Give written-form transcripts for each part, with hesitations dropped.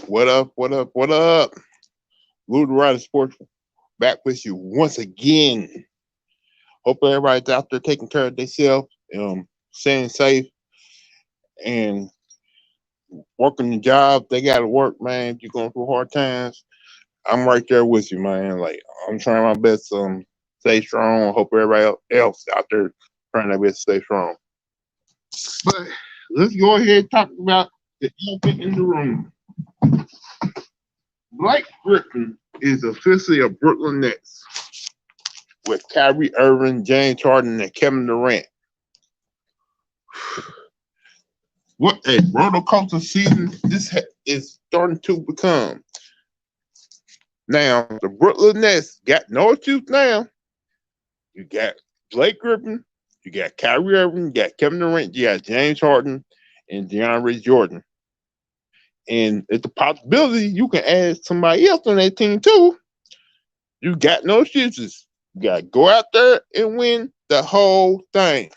What up? What up? What up? Louthewritersports back with you once again. Hope everybody's out there taking care of themselves, staying safe, and working the job. They got to work, man. If you're going through hard times, I'm right there with you, man. Like I'm trying my best to stay strong. Hope everybody else out there trying their best to stay strong. But let's go ahead and talk about the elephant in the room. Blake Griffin is officially a Brooklyn Nets with Kyrie Irving, James Harden, and Kevin Durant. What a roller coaster season this is starting to become. Now, the Brooklyn Nets got no excuse now. You got Blake Griffin, you got Kyrie Irving, you got Kevin Durant, you got James Harden, and DeAndre Jordan. And it's a possibility you can add somebody else on that team too. You got no excuses. You got to go out there and win the whole thing.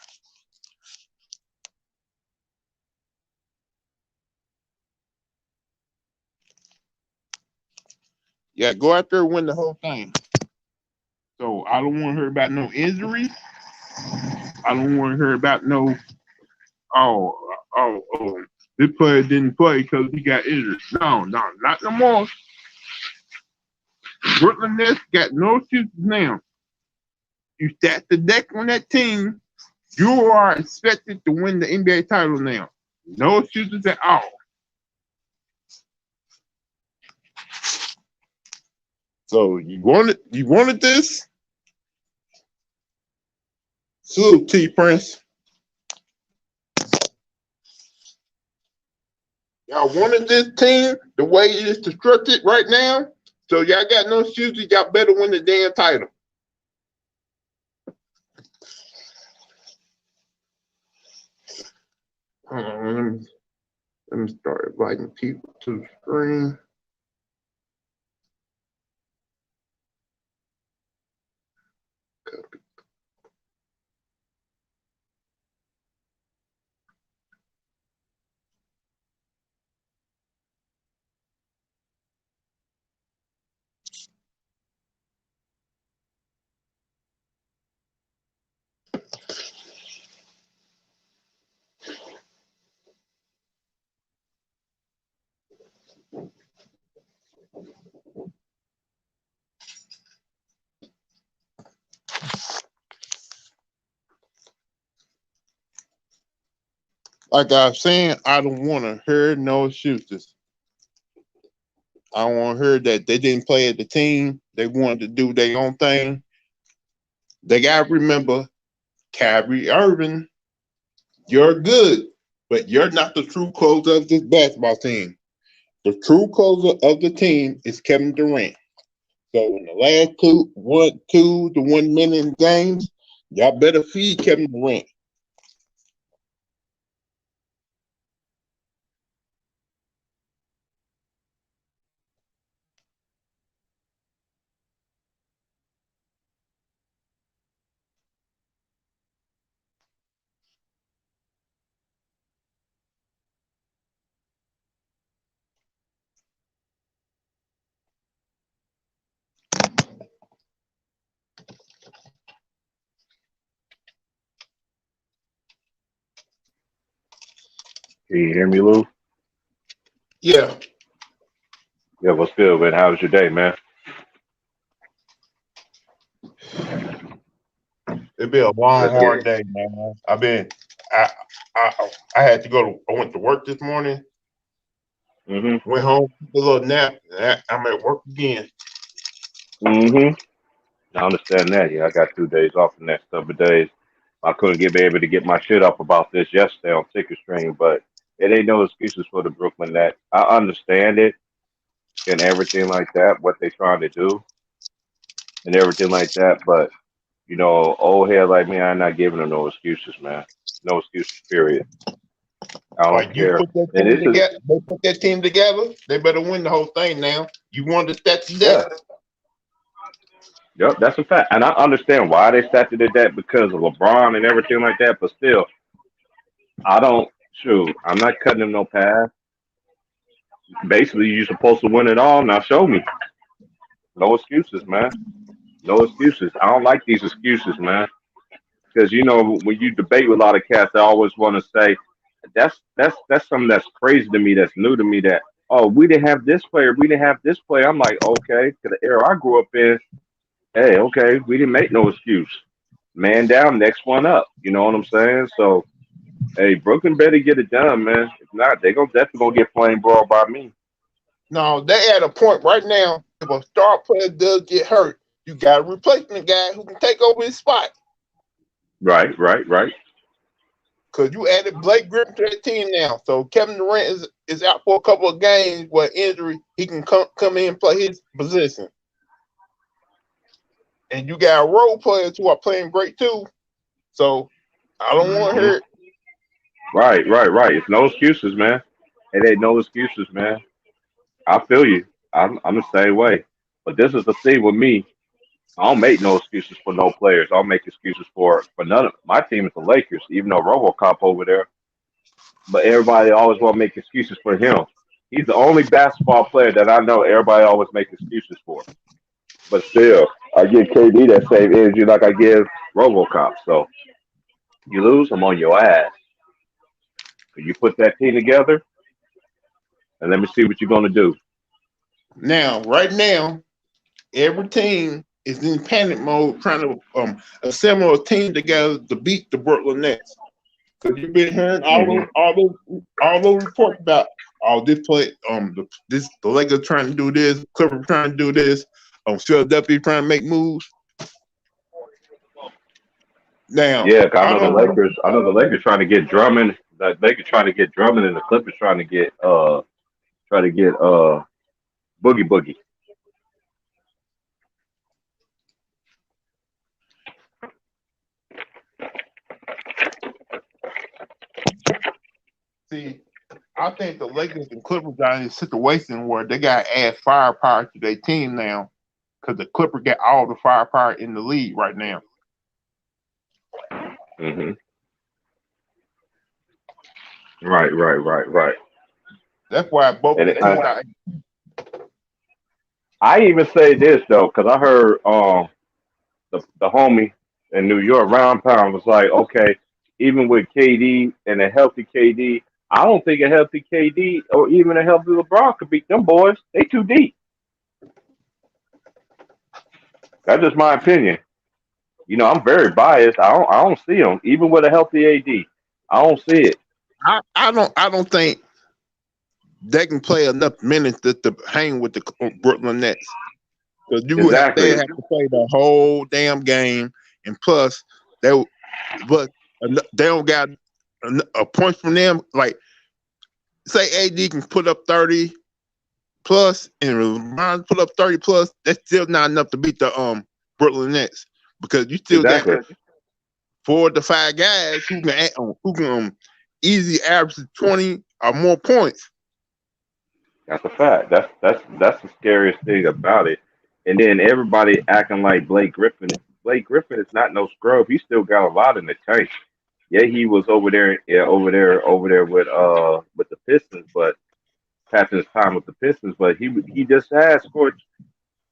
You got to go out there and win the whole thing. So I don't want to hear about no injuries. I don't want to hear about no, this player didn't play because he got injured. No, not no more. Brooklyn Nets got no excuses now. You stack the deck on that team, you are expected to win the NBA title now. No excuses at all. So you wanted this? Salute to you, Prince. Y'all wanted this team the way it is constructed right now, so y'all got no excuses. Y'all better win the damn title. Hold on, let me start inviting people to the screen. Copy. Like I was saying, I don't want to hear no excuses. I don't want to hear that they didn't play at the team. They wanted to do their own thing. They got to remember, Kyrie Irving, you're good, but you're not the true closer of this basketball team. The true closer of the team is Kevin Durant. So in the last 1 minute games, y'all better feed Kevin Durant. Can you hear me, Lou? Yeah, Yeah, what's good, man? How was your day, man? it's been a long, Let's get hard it. day, man. I, I had to go to, I went to work this morning, hmm went home, took a little nap, and I'm at work again. hmm I understand that. Yeah, I got 2 days off the next couple of days. I couldn't be able to get my shit up about this yesterday on Ticket Stream, but it ain't no excuses for the Brooklyn Nets. I understand it and everything like that, what they trying to do and everything like that, but old head like me, I'm not giving them no excuses, man. No excuses, period. I don't Like you care. put that And team this is, together, they put that team together. They better win the whole thing now. You wanted to stack the deck. yeah, yep, that's a fact. And I understand why they started at that because of LeBron and everything like that, but still, I don't, shoot, I'm not cutting him no pass. Basically, you're supposed to win it all. Now show me. No excuses, man. No excuses. I don't like these excuses, man. Because when you debate with a lot of cats, I always want to say that's something that's crazy to me. That's new to me. That we didn't have this player, we didn't have this player. I'm like, okay, to the era I grew up in. Hey, okay, we didn't make no excuse. Man down, next one up. You know what I'm saying? So, hey, Brooklyn better get it done, man. If not, they definitely gonna get flame ball by me. No, they at a point right now. If a star player does get hurt, you got a replacement guy who can take over his spot. Right, right, right. Because you added Blake Griffin to that team now. So Kevin Durant is out for a couple of games with injury. He can come in and play his position. And you got role players who are playing great too. So I don't want to hear it. Right, right, right. It's no excuses, man. It ain't no excuses, man. I feel you. I'm the same way. But this is the thing with me. I don't make no excuses for no players. I'll make excuses for none of my team is the Lakers, even though RoboCop over there. But everybody always want to make excuses for him. He's the only basketball player that I know everybody always make excuses for. But still, I give KD that same energy like I give RoboCop. So you lose, I'm on your ass. You put that team together, and let me see what you're gonna do. Now, right now, every team is in panic mode trying to assemble a team together to beat the Brooklyn Nets. Because you've been hearing all those reports about this play, the Lakers trying to do this, Clippers trying to do this, Philadelphia trying to make moves. Now, Yeah, 'cause I know the Lakers trying to get Drummond. The Lakers trying to get Drummond, and the Clippers try to get Boogie Boogie. see, I think the Lakers and Clippers are in a situation where they got to add firepower to their team now because the Clippers got all the firepower in the league right now. Hmm. Right, right, right, right. That's why both And the teams are. I even say this though, because I heard the homie in New York, Round Pound, was like, okay, even with KD and a healthy KD, I don't think a healthy KD or even a healthy LeBron could beat them boys. They too deep. That's just my opinion. I'm very biased. I don't see them even with a healthy AD. I don't see it. I don't think they can play enough minutes to hang with the Brooklyn Nets. Because they Exactly. have to play the whole damn game, and plus but they don't got a point from them. Like say AD can put up 30 plus, and LeBron put up 30 plus. That's still not enough to beat the Brooklyn Nets because you still got Exactly. 4 to 5 guys who can easily average 20 or more points. That's a fact. That's the scariest thing about it. And then everybody acting like Blake Griffin. Blake Griffin is not no scrub. He still got a lot in the tank. Yeah, he was over there, yeah, over there with the Pistons, but passing his time with the Pistons. But he just has scored.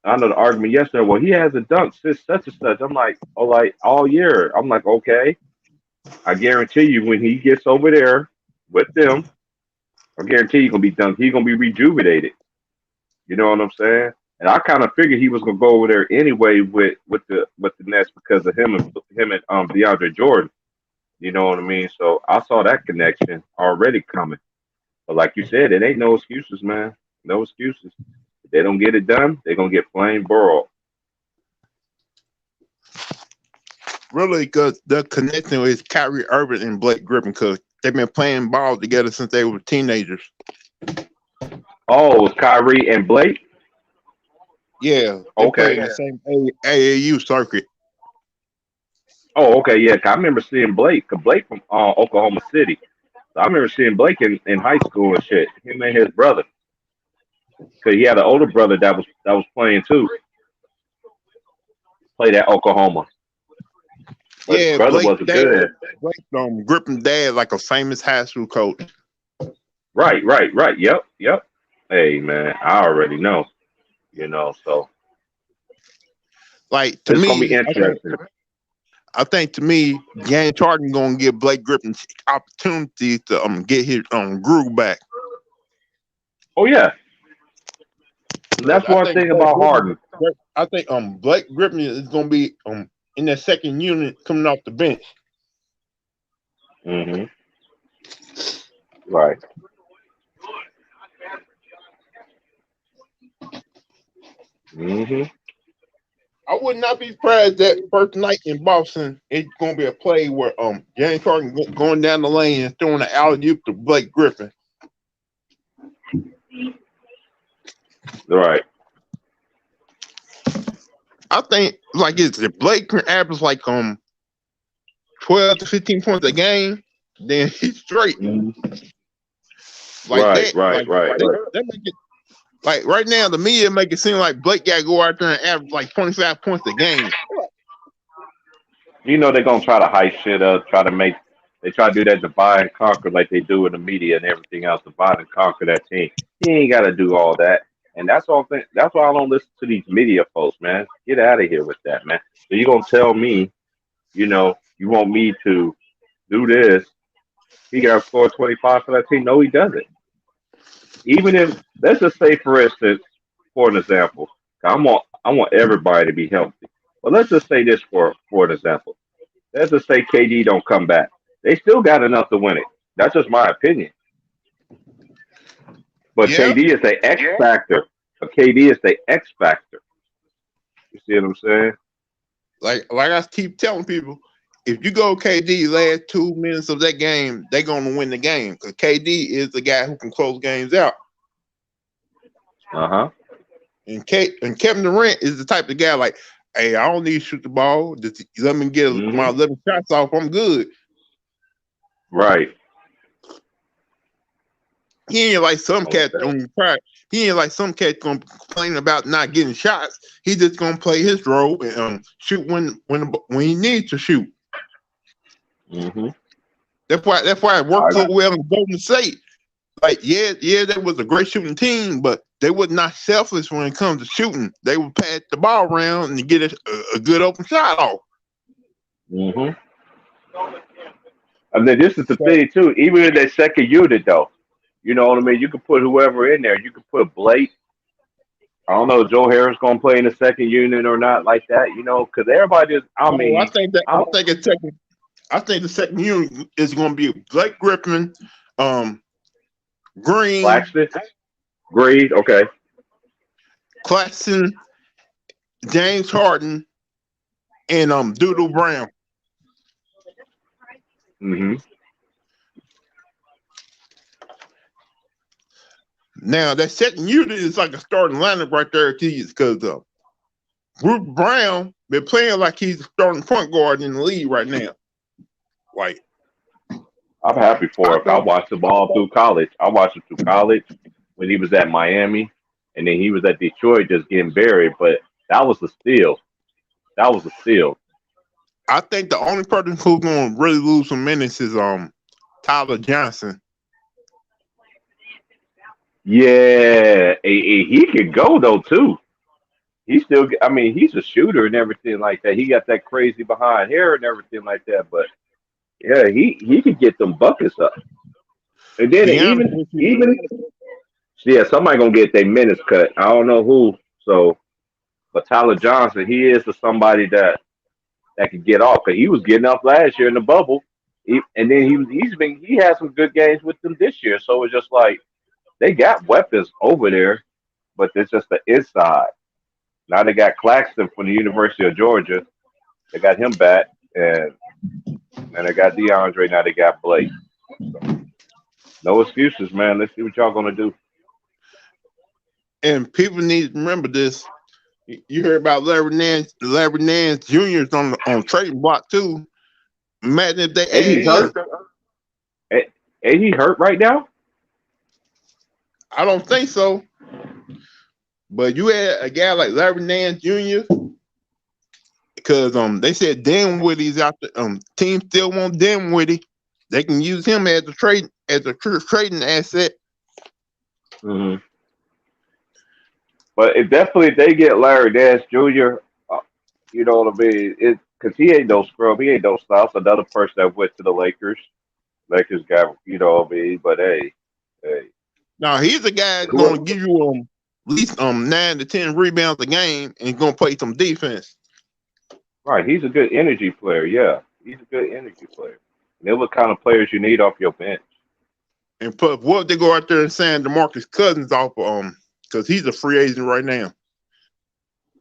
I know the argument yesterday. Well, he has a dunk since such and such. I'm like, oh, like all year. I'm like, okay. I guarantee you, when he gets over there with them, I guarantee he's gonna be done. He's gonna be rejuvenated. You know what I'm saying? And I kind of figured he was gonna go over there anyway with the Nets because of him and DeAndre Jordan. You know what I mean? So I saw that connection already coming. But like you said, it ain't no excuses, man. No excuses. If they don't get it done, they're gonna get flame broiled. Really, because the connection is Kyrie Irving and Blake Griffin because they've been playing ball together since they were teenagers. Oh, it's Kyrie and Blake. Yeah, they play in Okay. the same AAU circuit. Oh, okay. Yeah, 'cause I remember seeing Blake. 'Cause Blake from Oklahoma City. So I remember seeing Blake in high school and shit. Him and his brother. Cause he had an older brother that was playing too. Played at Oklahoma, but his Yeah, brother wasn't good. Blake Griffin dad like a famous high school coach. Right, right, right. Yep, yep. Hey man, I already know. So Like to it's gonna me, be interesting. I think to me, James Harden gonna give Blake Griffin opportunity to get his groove back. Oh yeah, and Because that's one thing about Harden. I think Blake Griffin is gonna be in that second unit coming off the bench. Hmm. Right. Hmm. I would not be surprised that first night in Boston, it's gonna be a play where James Harden going down the lane and throwing an alley oop to Blake Griffin. Right. I think like it's if Blake can average like 12 to 15 points a game, then he's straight. Mhm. Like Right. that, Right. like Right. Right. that make it like right now the media make it seem like Blake gotta go out there and average like 25 points a game. They're gonna try to hype shit up, they try to do that divide and conquer like they do in the media and everything else, divide and conquer that team. He ain't gotta do all that. And that's why I don't listen to these media folks, man. Get out of here with that, man. So you gonna tell me, you want me to do this, he gotta score 25 for that team? No, he doesn't. Even if let's just say for instance, for an example, I want everybody to be healthy. But let's just say this for an example. Let's just say KD don't come back. They still got enough to win it. That's just my opinion. But Yeah, KD is the X factor. But KD is the X factor. You see what I'm saying? like I keep telling people, if you go KD last 2 minutes of that game, they're gonna win the game because KD is the guy who can close games out. Uh huh. And Kevin Durant is the type of guy like, hey, I don't need to shoot the ball. Just let me get my Hmm. 11 shots off. I'm good. Right. He ain't like some Okay. cats gonna try. He ain't like some cats gonna complain about not getting shots. He just gonna play his role and shoot when he needs to shoot. Hmm. That's why it I worked so well in Golden State. Like that was a great shooting team, but they were not selfish when it comes to shooting. They would pass the ball around and get a good open shot off. hmm And then this is the So, thing too. Even in that second unit, though, you know what I mean. You can put whoever in there. You can put Blake. I don't know if Joe Harris gonna play in the second unit or not like that. Because everybody is. I no, mean, I I'm think it's second. I think the second unit is going to be Blake Griffin, um, Green, Claxton. Greed. Okay. Claxton, James Harden, and Doodle Brown. Hmm. Now that second unit is like a starting lineup right there because Bruce Brown been playing like he's a starting point guard in the league right now. Like I'm happy I for it. I think, watched him all through college. I watched him through college when he was at Miami, and then he was at Detroit just getting buried. But that was a steal. That was a steal. the only person who's going to really lose some minutes is Tyler Johnson. Yeah, he could go though too. He still, I mean, he's a shooter and everything like that. He got that crazy behind hair and everything like that. But yeah, he could get them buckets up. And To then be honest with you, even yeah, somebody gonna get their minutes cut. I don't know who. So, but Tyler Johnson, he is somebody that could get off. Cause he was getting off last year in the bubble, and then he had some good games with them this year. So it's just like they got weapons over there, but it's just the inside. Now they got Claxton from the University of Georgia. They got him back, and they got DeAndre. Now they got Blake. So no excuses, man. Let's see what y'all gonna do. and people need to remember this. You heard about Larry Nance Jr. on trading block too. Imagine if they And he add him. hurt. And, and he hurt right now. I don't think so. But you had a guy like Larry Nance Jr. because they said Dinwiddie's out there. Team still want Dinwiddie. They can use him as a trading asset. Hmm. But it definitely they get Larry Nance Jr. You know what I mean? It because he ain't no scrub. He ain't no slouch. Another person that went to the Lakers. Lakers got you know what I mean. But hey, Now he's a guy that's gonna whoever. give you at least 9 to 10 rebounds a game and he's gonna play some defense. Right, he's a good energy player. Yeah, he's a good energy player. And they're what kind of players you need off your bench. And plus, what if they go out there and sign DeMarcus Cousins off because he's a free agent right now.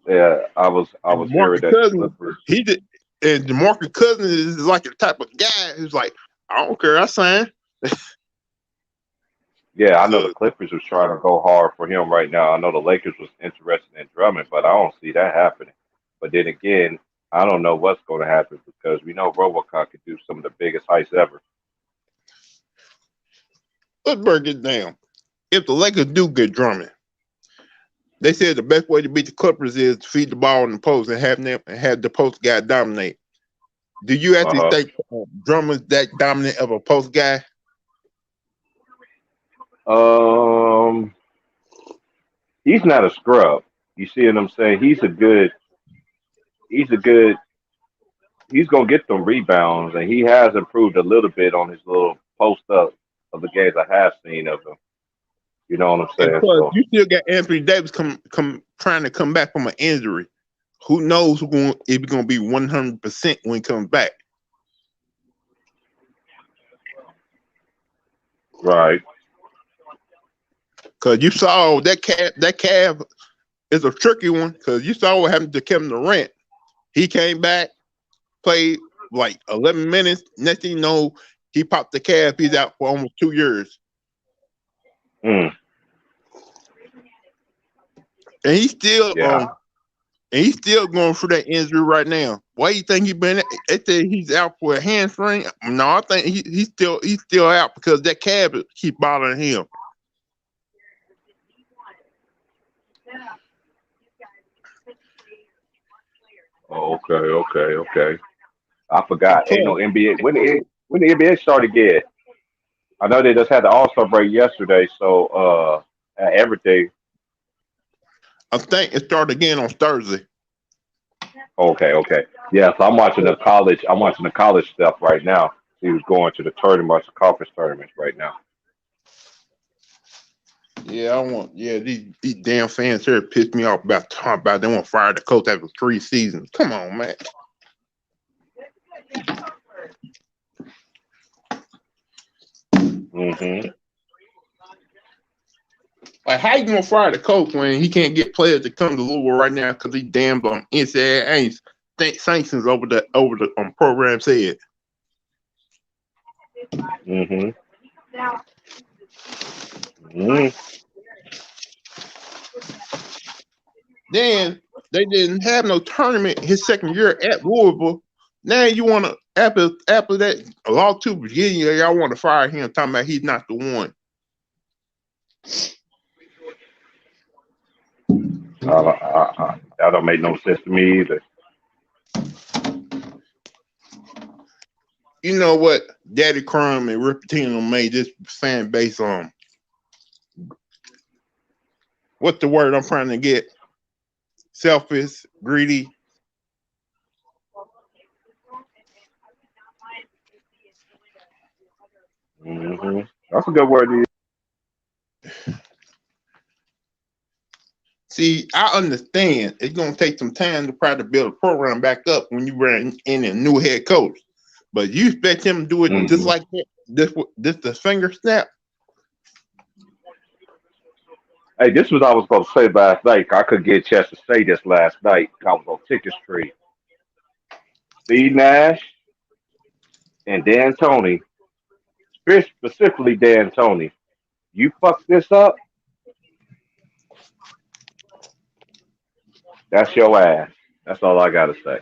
Yeah, I was And hearing DeMarcus that the Cousins, Clippers. he did, and DeMarcus Cousins is like the type of guy who's like, I don't care, I sign. Yeah, I know the Cause Clippers was trying to go hard for him right now. I know the Lakers was interested in Drummond, but I don't see that happening. But then again, I don't know what's going to happen because we know RoboCop could do some of the biggest heights ever. let's break it down. If the Lakers do get Drummond, they said the best way to beat the Clippers is to feed the ball in the post and have the post guy dominate. Do you Uh actually huh. think Drummond's that dominant of a post guy? Um, he's not a scrub. You see what I'm saying? He's a good. He's gonna get them rebounds, and he has improved a little bit on his little post up of the games I have seen of him. You know what I'm And saying? plus, So you still got Anthony Davis come trying to come back from an injury. Who knows if he's going to be 100% when he comes back? right. Because you saw that calf is a tricky one. Because you saw what happened to Kevin Durant. He came back, played like 11 minutes. Next thing you know, he popped the calf. He's out for almost 2 years. Mm, And he's still yeah. going through that injury right now. Why do you think they say he's out for a hamstring? No, I think he's still out because that calf keep bothering him. Oh, okay. I And forgot. Ain't plus, no NBA. When the NBA started again? I know they just had the All Star break yesterday, so everything. I think it started again on Thursday. Okay. Yeah, so I'm watching the college. I'm watching the college stuff right now. He was going to the tournament, the conference tournaments right now. Yeah, these damn fans here piss me off about talking about they want to fire the coach after 3 seasons. Come on, man. Hmm. Like, how you gonna fire the coach when he can't get players to come to Louisville right now because he damn NCAA sanctions over the program said. Hmm. Hmm. Then they didn't have no tournament his second year at Louisville. Now you want to after that a lawsuit Virginia, y'all want to fire him talking about he's not the one. That don't make no sense to me either. You know what? Daddy Crumb and Ripatino made this fan base on. What's the word I'm trying to get? Selfish, greedy. That's a good word to use. See, I understand it's gonna take some time to try to build a program back up when you bring in a new head coach. But you expect him to do it just Hmm. like that? This the finger snap? Hey, this was I was going to say last night. I could get a chance to say this last night. I was on Ticket Street. Steve Nash and Dan Tony, specifically Dan Tony. You fuck this up, that's your ass. That's all I gotta say.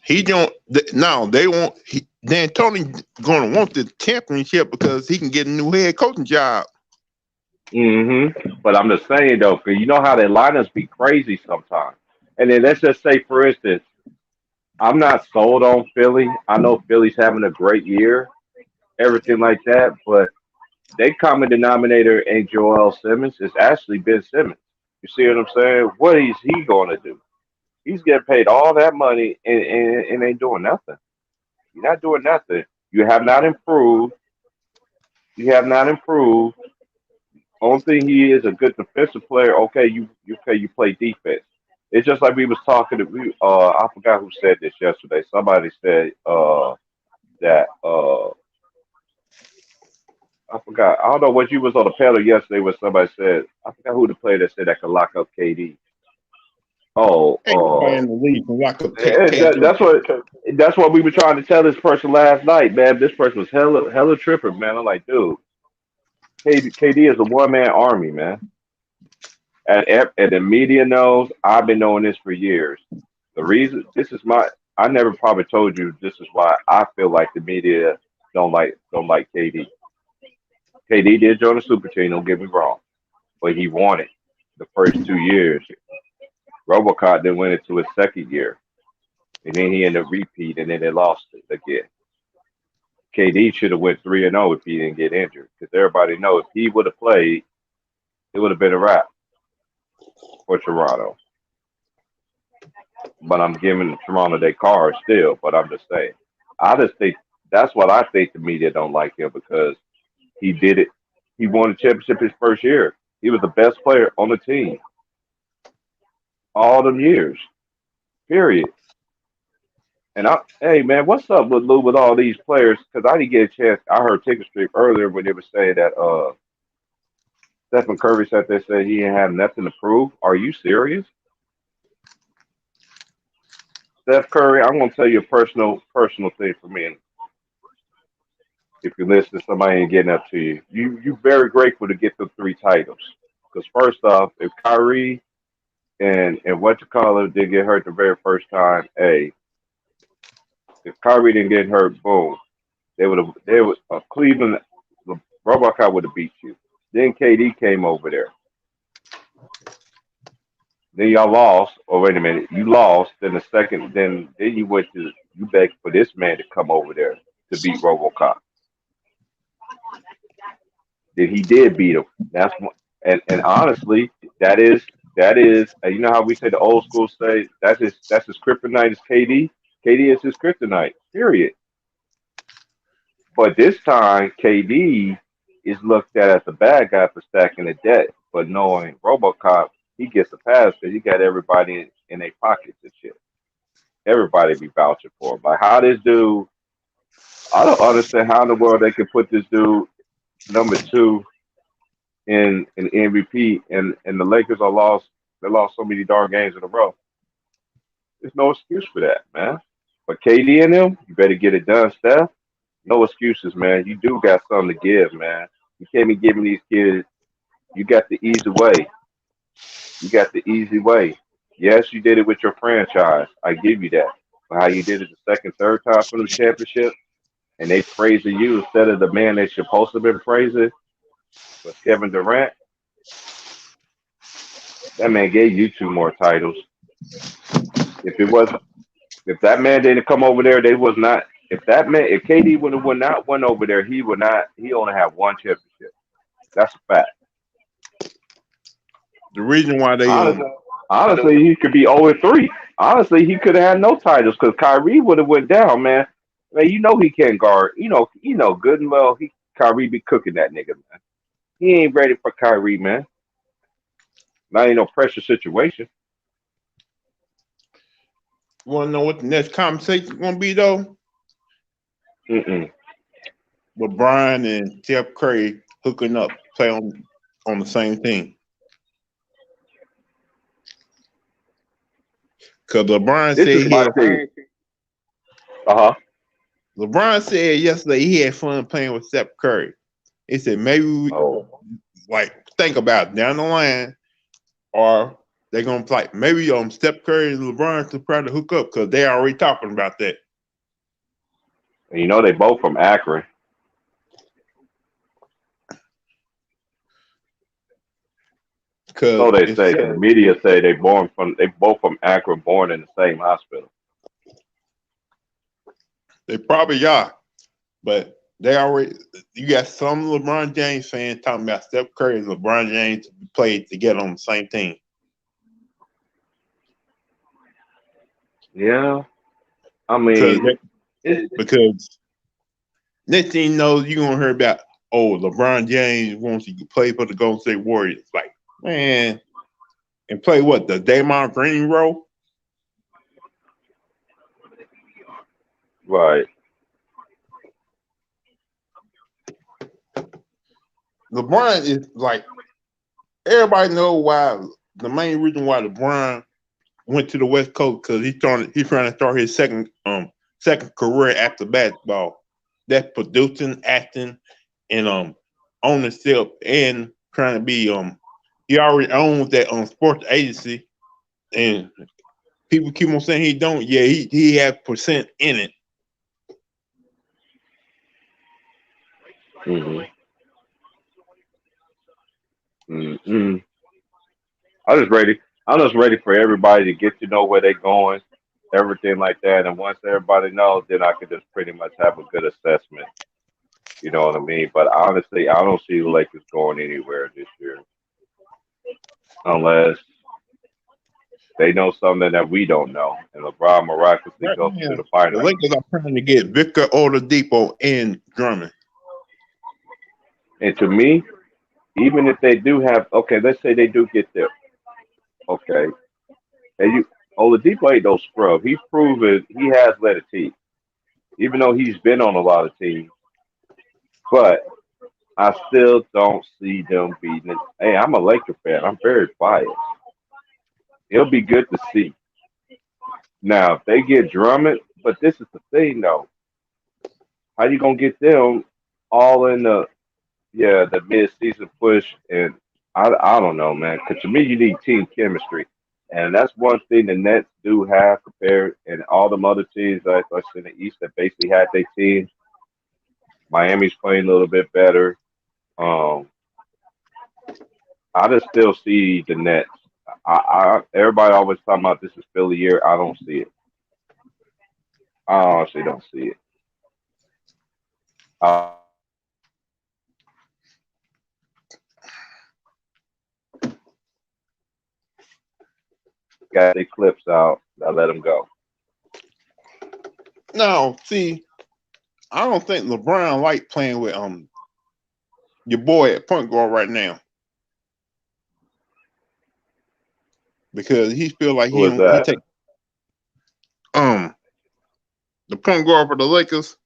He don't. No, they won't. Dan Tony gonna want the championship because he can get a new head coaching job. But I'm just saying though, 'cause you know how their lineups be crazy sometimes. And then let's just say, for instance, I'm not sold on Philly. I know Philly's having a great year, everything like that. But They common denominator ain't Joel Simmons. It's actually Ben Simmons. You see what I'm saying? What is he going to do? He's getting paid all that money and ain't doing nothing. You're not doing nothing. You have not improved. You have not improved. Only thing he is a good defensive player. Okay, you play defense. It's just like we was talking to I forgot who said this yesterday. Somebody said that I forgot. I don't know what you was on the panel yesterday when somebody said I forgot who the player that said that could lock up KD. Oh, Ain't nobody in the league can lock up KD. that's what we were trying to tell this person last night, man. This person was hella tripping, man. I'm like, dude, KD is a one man army, man. And the media knows. I've been knowing this for years. The reason this is my I never probably told you this is why I feel like the media don't like KD. KD did join the super team, don't get me wrong, but he won it the first 2 years. Robocop then went into his second year, and then he ended up repeat, and then they lost it again. KD should have went 3-0 if he didn't get injured, because everybody knows if he would have played, it would have been a wrap for Toronto. But I'm giving Toronto their card still. But I'm just saying, I just think that's what I think the media don't like him because he did it. He won the championship his first year. He was the best player on the team all them years. Period. And hey man, what's up with Lou with all these players? Because I didn't get a chance. I heard Ticket Street earlier when they were saying that Stephen Curry said they said he didn't have nothing to prove. Are you serious? Steph Curry, I'm gonna tell you a personal thing for me. And if you listen, somebody ain't getting up to you. You very grateful to get the three titles. Because first off, if Kyrie and what you call it did get hurt the very first time, if Kyrie didn't get hurt, boom, they would Cleveland, the Robocop would have beat you. Then KD came over there. Then y'all lost. Oh wait a minute, you lost. Then the second, then you went to you begged for this man to come over there to beat RoboCop. Then he did beat him. And honestly, that is. You know how we say the old school say that's his kryptonite is KD. KD is his kryptonite. Period. But this time, KD is looked at as the bad guy for stacking the debt, but knowing RoboCop, he gets a pass because he got everybody in their pockets and shit. Everybody be vouching for him. Like how this dude, I don't understand how in the world they could put this dude number two in MVP and the Lakers are lost. They lost so many dark games in a row. There's no excuse for that, man. But KD and them, you better get it done, Steph. No excuses, man. You do got something to give, man. You can't be giving these kids. You got the easy way. You got the easy way. Yes, you did it with your franchise. I give you that. But how you did it the second, third time for the championship, and they praising you instead of the man they supposed to have been praising was Kevin Durant. That man gave you two more titles. If it was, if that man didn't come over there, they was not. If KD would have not won over there, he would not. He only have one championship. That's a fact. The reason why they Honestly, honestly, he could be 0-3. Honestly, he could have had no titles because Kyrie would have went down, man. Man, you know he can't guard. You know good and well. Kyrie be cooking that nigga, man. He ain't ready for Kyrie, man. Not in no pressure situation. want to know what the next conversation gonna be though. Mm-mm. LeBron and Steph Curry hooking up, play on the same team. Because LeBron This said is my thing. Uh huh. LeBron said yesterday he had fun playing with Steph Curry. He said maybe Oh, like think about it, down the line, or they're gonna play maybe Steph Curry and LeBron to try to hook up because they already talking about that. and you know they both from Akron. Because So they say. 'Cause the media say they both from Akron, born in the same hospital. they probably are, but They already you got some LeBron James fans talking about Steph Curry and LeBron James played together on the same team. Yeah, I Because mean, it, because next thing you know, you're gonna hear about LeBron James wants to play for the Golden State Warriors. Like, man, and play what, the Draymond Green role? right. LeBron is like everybody know why the main reason why LeBron went to the West Coast because he's trying to start his second career after basketball. That's producing, acting, and owning stuff and trying to be he already owns that sports agency and people keep on saying he don't. Yeah, he has percent in it. Mm-hmm. Mm-hmm. I'm just ready. I'm just ready for everybody to get to know where they're going, everything like that. And once everybody knows, then I could just pretty much have a good assessment. You know what I mean? But honestly, I don't see the Lakers going anywhere this year unless they know something that we don't know. And LeBron miraculously Right goes to now, the the finals. Lakers are trying to get Victor Oladipo and Drummond. And to me, even if they do have, okay, let's say they do get there. Okay, and you Oladipo ain't no scrub. He's proven he has led a team, even though he's been on a lot of teams. But I still don't see them beating it. Hey, I'm a Laker fan. I'm very biased. It'll be good to see. Now, if they get Drummond, but this is the thing though. How you gonna get them all in the mid season push? And I don't know, man. Because to me, you need team chemistry, and that's one thing the Nets do have compared, and all them other teams like us in the East that basically had their teams. Miami's playing a little bit better. Um, I just still see the Nets. Everybody always talking about this is Philly year. I don't see it. I honestly don't see it. Got their clips out. I let them go. No, see, I don't think LeBron like playing with your boy at point guard right now because he feel like Who is he that? take um the point guard for the Lakers.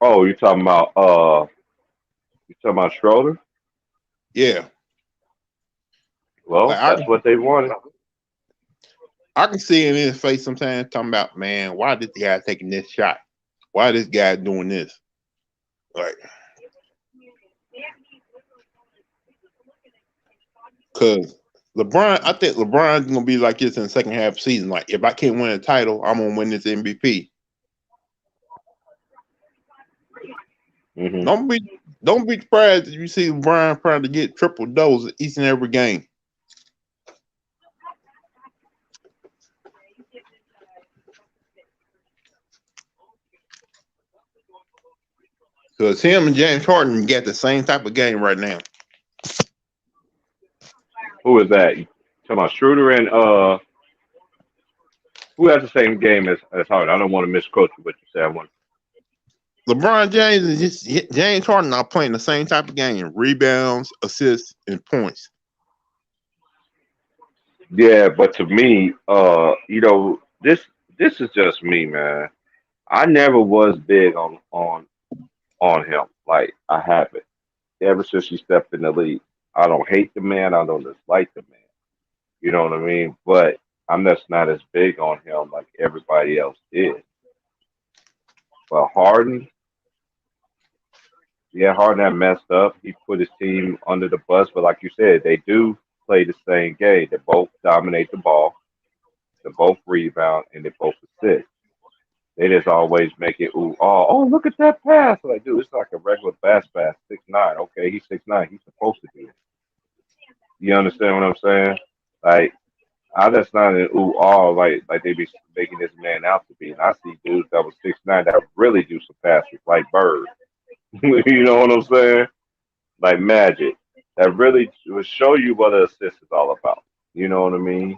Oh, you talking about Schroeder? Yeah, like Well, that's what they wanted. I can see in his face sometimes talking about, man, why this guy taking this shot? Why this guy doing this? Like, cause LeBron, I think LeBron's gonna be like this in the second half of the season. Like, if I can't win a title, I'm gonna win this MVP. Hmm. Don't be don't be surprised if you see LeBron trying to get triple doubles each and every game. Cause him and James Harden got the same type of game right now. Who is that? You talking about Schroeder and who has the same game as Harden? I don't want to misquote you what you said. I want. LeBron James and James Harden are playing the same type of game: rebounds, assists, and points. Yeah, but to me, this is just me, man. I never was big on him. Like I haven't ever since he stepped in the league. I don't hate the man. I don't dislike the man. You know what I mean? But I'm just not as big on him like everybody else is. But Harden, yeah, Harden had messed up. He put his team under the bus. But like you said, they do play the same game. They both dominate the ball. They both rebound and they both assist. They just always make it look at that pass. Like, dude, it's like a regular pass, 6'9". Okay, he's 6'9". He's supposed to do it. You understand what I'm saying? Like, That's not an ooh all like they be making this man out to be. And I see dudes that was 6'9" that really do some passes like Bird. You know what I'm saying? Like Magic. That really will show you what an assist is all about. You know what I mean?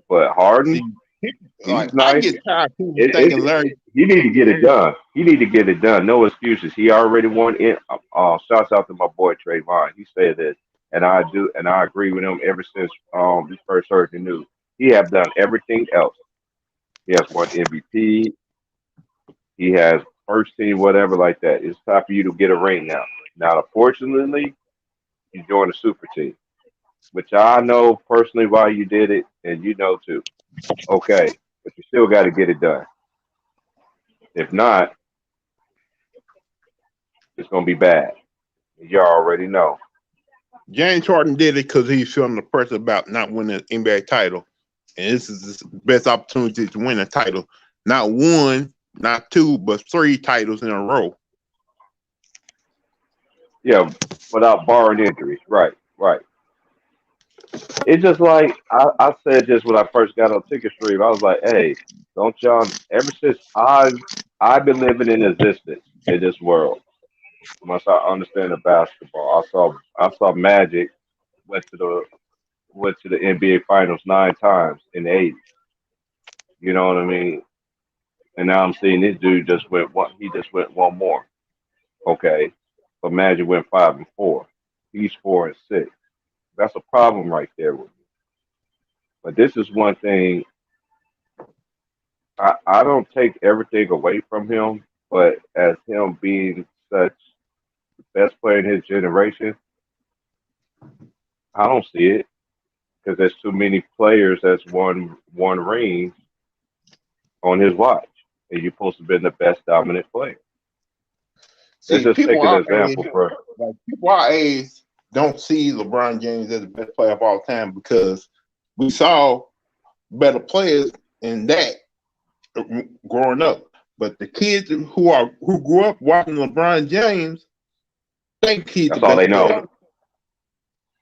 But Harden, See, he's like I nice. get tired of people It thinking Larry. he need to get it done. He need to get it done. No excuses. He already won it. Shouts out to my boy Trayvon. He said this, and I do, and I agree with him. Ever since we first heard the news, he have done everything else. He has won MVP. He has first team, whatever like that. It's time for you to get a ring now. Now, unfortunately, you joined a super team, which I know personally why you did it, and you know too. Okay, but you still got to get it done. If not, it's gonna be bad. You already know. James Harden did it because he's feeling the pressure about not winning an NBA title, and this is his best opportunity to win a title. Not one, not two, but three titles in a row. Yeah, without barring injuries. Right, right. It's just like I said just when I first got on Ticket Stream, I was like, hey, don't y'all ever since I've been living in existence in this world. Once I understand the basketball, I saw Magic went to the went to the NBA Finals 9 times in the '80s. You know what I mean? And now I'm seeing this dude just went one. He just went one more. Okay, but Magic went 5-4. He's 4-6. That's a problem right there with me. But this is one thing I don't take everything away from him, but as him being such the best player in his generation, I don't see it because there's too many players that's won one ring on his watch, and you're supposed to be the best dominant player. Let's See, just take people an our age, example for like people our age, don't see LeBron James as the best player of all time because we saw better players in that growing up. But the kids who grew up watching LeBron James think he's the that's all they best know. player.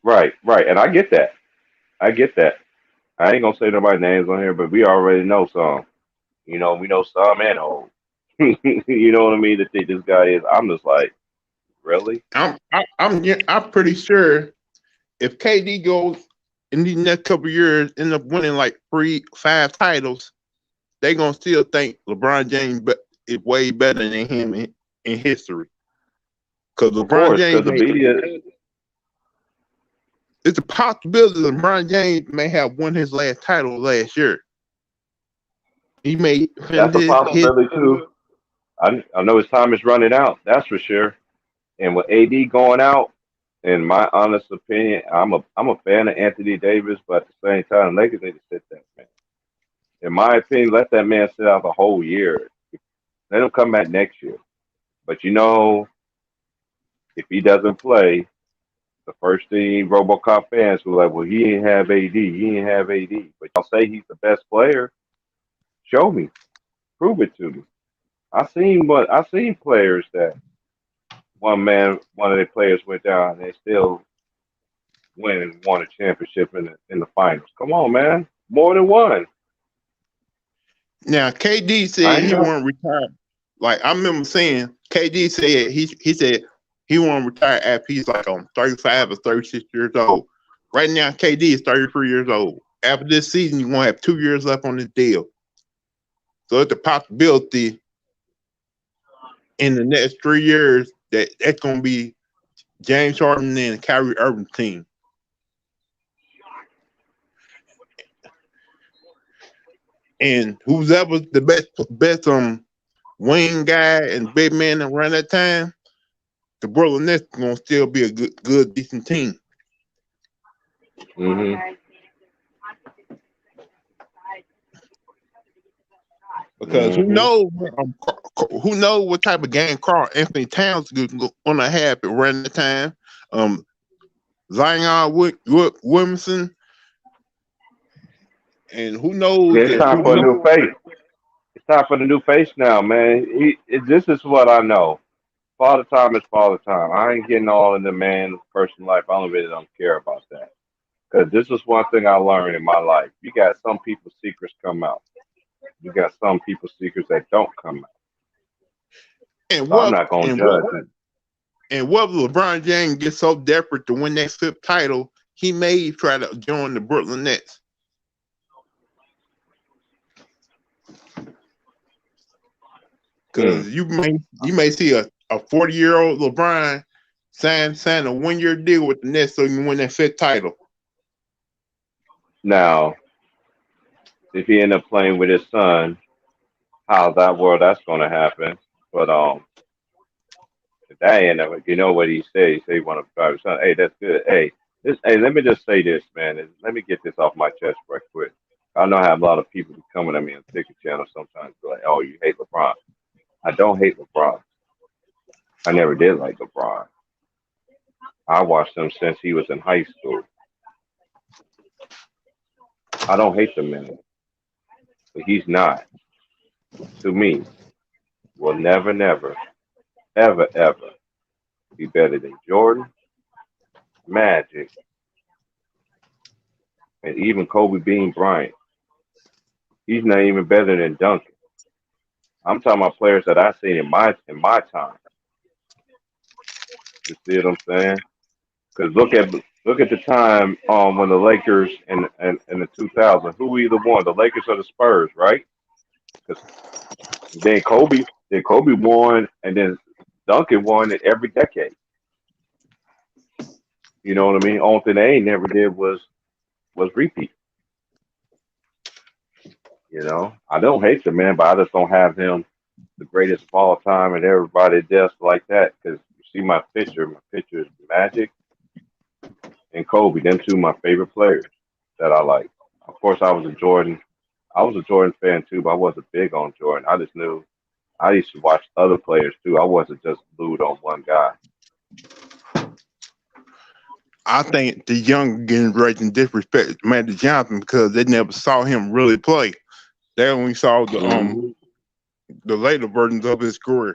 Right, right, and I get that. I get that. I ain't gonna say nobody's names on here, but we already know some. You know, we know some and old. You know what I mean? That think this guy is. I'm just like, really? I'm pretty sure if KD goes in these next couple of years, end up winning like 3, 5 titles, they gonna still think LeBron James is way better than him in history. Because Of LeBron course, James because the may media. it's a possibility LeBron James may have won his last title last year. He may finish That's a his possibility too. I know his time is running out. That's for sure. And with AD going out, in my honest opinion, I'm a fan of Anthony Davis, but at the same time, Lakers need to sit that man. In my opinion, let that man sit out the whole year. Let him come back next year. But if he doesn't play, the first thing RoboCop fans will like, well, he didn't have AD. He didn't have AD. But y'all say he's the best player. Show me. Prove it to me. I seen players that one of their players went down and they still win and won a championship in the finals. Come on, man. More than one. now KD I said ain't he know. won't retire. Like I remember saying KD said he said he won't retire after he's like 35 or 36 years old. Right now KD is 33 years old. After this season, you're gonna have 2 years left on this deal. So it's a possibility in the next 3 years that's gonna be James Harden and Kyrie Irving team. And who's ever the best wing guy and big man around that time, the Brooklyn Nets gonna still be a good decent team. Hmm. Because Hmm. who knows what type of game Carl Anthony Towns gonna have around the time. Um, Zion Williamson, and who knows Yeah, it's if time for a new face. It's time for the new face now, man. This is what I know. Father time is father time. I ain't getting all in the man's personal life. I don't really don't care about that. Because this is one thing I learned in my life. You got some people's secrets come out. You got some people's secrets that don't come out. And So I'm what not gonna and judge what it. and what LeBron James gets so desperate to win that fifth title, he may try to join the Brooklyn Nets. Because you may see a 40-year-old LeBron sign a 1-year deal with the Nets so you can win that fifth title. Now, if he end up playing with his son, how that's gonna happen. But if that end up, you know what he said? He said he want to drive his son. Hey, that's good. Hey, let me just say this, man. Let me get this off my chest right quick. I know I have a lot of people who coming at me on Ticket Channel sometimes be like, "Oh, you hate LeBron." I don't hate LeBron. I never did like LeBron. I watched him since he was in high school. I don't hate the man, but he's not, to me, will never, never, ever, ever be better than Jordan, Magic, and even Kobe Bean Bryant. He's not even better than Duncan. I'm talking about players that I've seen in my time. You see what I'm saying? Because look at the time when the Lakers in the 2000s, who either won, the Lakers or the Spurs, right? Because then Kobe won, and then Duncan won it every decade. You know what I mean? Only thing they ain't never did was repeat. You know, I don't hate the man, but I just don't have him the greatest of all time, and everybody just like that. Because you see my picture. My picture is Magic and Kobe. Them two my favorite players that I like. Of course, I was a Jordan. I was a Jordan fan too, but I wasn't big on Jordan. I just knew I used to watch other players too. I wasn't just glued on one guy. I think the young generation disrespect Magic Johnson because they never saw him really play. They only saw Hmm. the later versions of his career.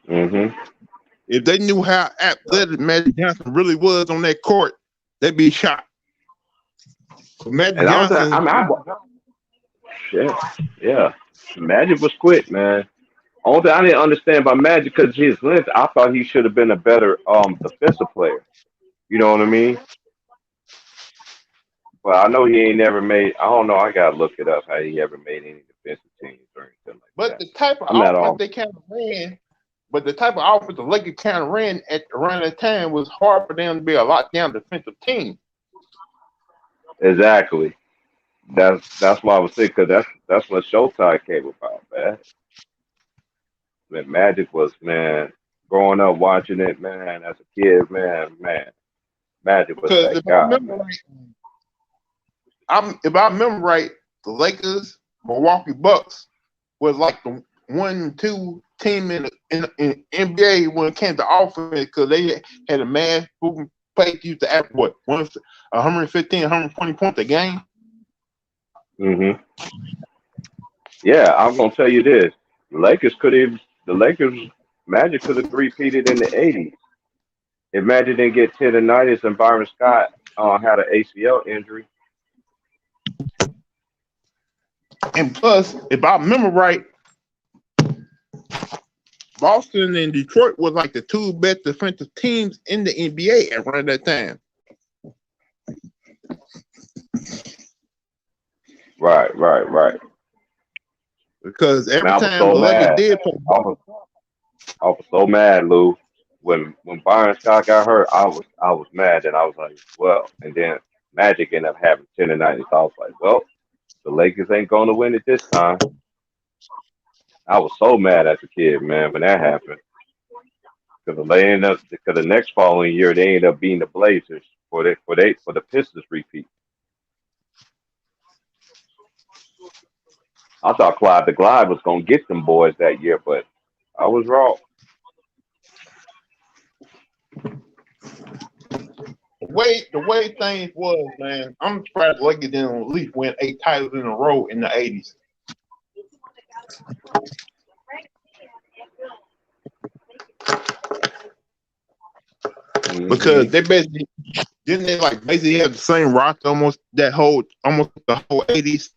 Hmm. If they knew how athletic Magic Johnson really was on that court, they'd be shocked. Magic And I was, I Johnson, mean, yeah, yeah. Magic was quick, man. Only thing I didn't understand about Magic because his length, I thought he should have been a better defensive player. You know what I mean? But I know he ain't never made. I don't know. I gotta look it up how he ever made any defensive teams or anything like but that. the type of I'm not offense all they kind of ran, but the type of offense the Lakers kind of ran at around that time was hard for them to be a lockdown defensive team. exactly. That's why I was saying because that's what Showtime came about, man. Man, Magic was man. Growing up watching it, man, as a kid, man, Magic was Because that guy, man. if I remember right, the Lakers, Milwaukee Bucks was like the 1-2 team in NBA when it came to offense because they had a man who can play used to average 115, 120 points a game. Hmm. Yeah, I'm gonna tell you this: Lakers could have, the Lakers Magic could have repeated in the '80s. If Magic didn't get 10 and 90s and Byron Scott had an ACL injury. And plus, if I remember right, Boston and Detroit was like the two best defensive teams in the NBA around that time. Right. Because every Man, I was time so the Lakers mad. did play I was, I was so mad, Lou. When Byron Scott got hurt, I was mad, and I was like, well, and then Magic ended up having 10 and 90. So I was like, well, the Lakers ain't going to win it this time. I was so mad as a kid, man, when that happened. Because the next following year they ended up beating the Blazers for the Pistons repeat. I thought Clyde the Glide was gonna get them boys that year, but I was wrong. the way things was, man, I'm surprised the Lakers didn't at least win 8 titles in a row in the 80s. Hmm. Because they basically Didn't they like basically have the same roster almost the whole 80s?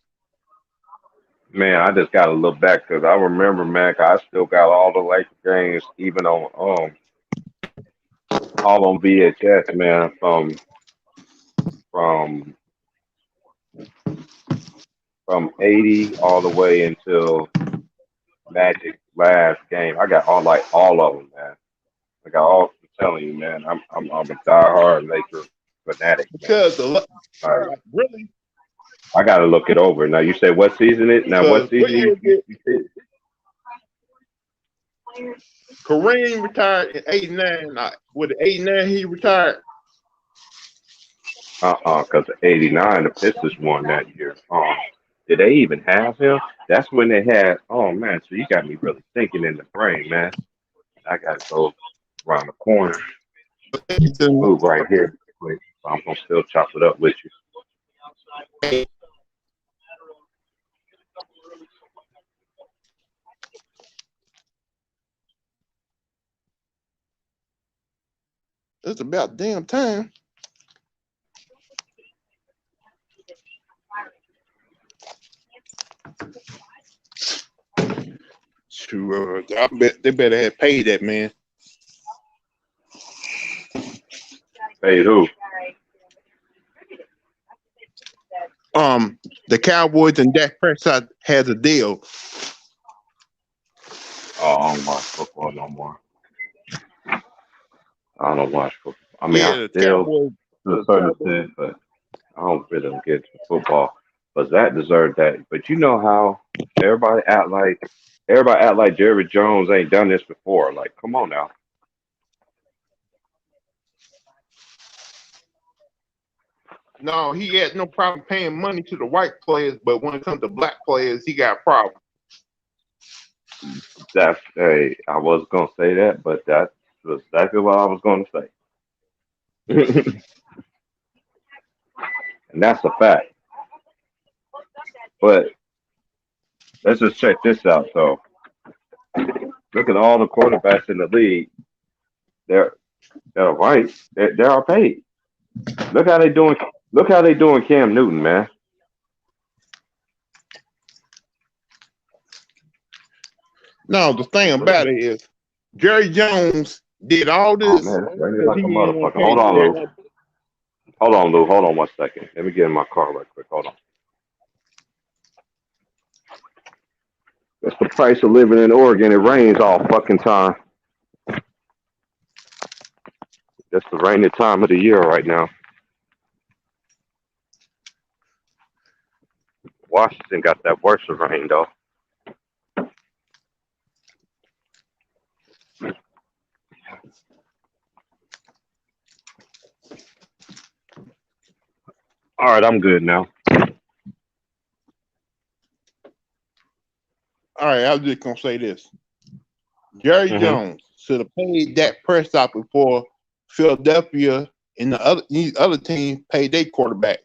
Man, I just gotta look back because I remember, man, 'cause I still got all the Laker games, even on all on VHS, man, from from '80 all the way until Magic last game. I got all of them, man. I got all. I'm telling you, man. I'm a diehard Laker fanatic, man. Because Like, really, I gotta look it over. Now you say what season it? Now what because what season year did you said? Kareem retired in '89? With '89 he retired. Because '89 the Pistons won that year. Did they even have him? That's when they had. Oh man, so you got me really thinking in the brain, man. I gotta go around the corner. Move right here. Wait, I'm gonna still chop it up with you. It's about damn time. I bet they better have paid that man. Hey, who? The Cowboys and Dak Prescott has a deal. Oh, I don't watch football no more. I don't watch football. I mean, Yeah, I the still Cowboys. to a certain extent, but I don't really get to football. But that deserved that. But you know how everybody act like Jerry Jones ain't done this before. Like, come on now. No, he had no problem paying money to the white players, but when it comes to black players, he got a problem. That's hey, I was gonna say that, but that's exactly what I was gonna say. And that's a fact. But let's just check this out though. Look at all the quarterbacks in the league. They're they're white. They are paid. Look how they doing. Look how they doing Cam Newton, man. No, the thing Look about at, it is Jerry Jones did all oh this man, it's raining because like he a didn't want motherfucker. to pay Hold on, Dak. Lou. Hold on, Lou. Hold on 1 second. Let me get in my car right quick. Hold on. That's the price of living in Oregon. It rains all fucking time. That's the rainy time of the year right now. Washington got that worse of rain though. All right, I'm good now. All right, I was just gonna say this: Jerry Mhm. Jones should have paid Dak Prescott before Philadelphia and these other teams paid their quarterback.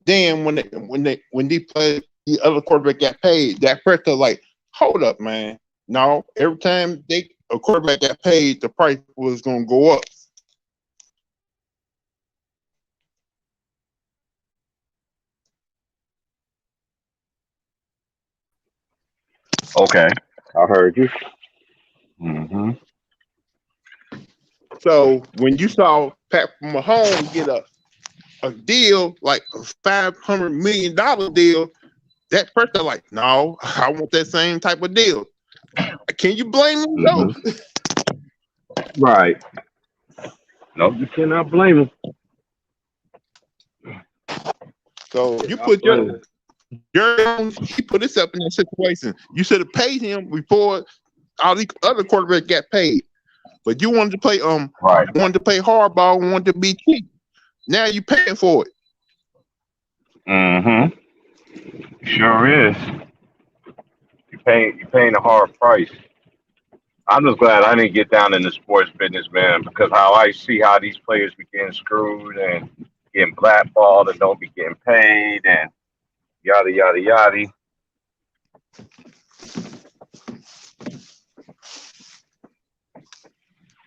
Then when they played the other quarterback got paid, Dak Prescott like, hold up, man. No, every time a quarterback got paid, the price was gonna go up. Okay, I heard you. Mhm. So when you saw Pat Mahomes get a deal like a $500 million deal, that person like, no, I want that same type of deal. Can you blame him though? Mhm. Right. No, you cannot blame him. So you Cannot put your blame him. Jerry, he put himself in that situation. You should have paid him before all these other quarterbacks got paid. But you Right. wanted to play hardball and wanted to be cheap. Now you paying for it. Mhm. Sure is. You paying a hard price. I'm just glad I didn't get down in the sports business, man, because how I see how these players be getting screwed and getting blackballed and don't be getting paid and yada yada yada.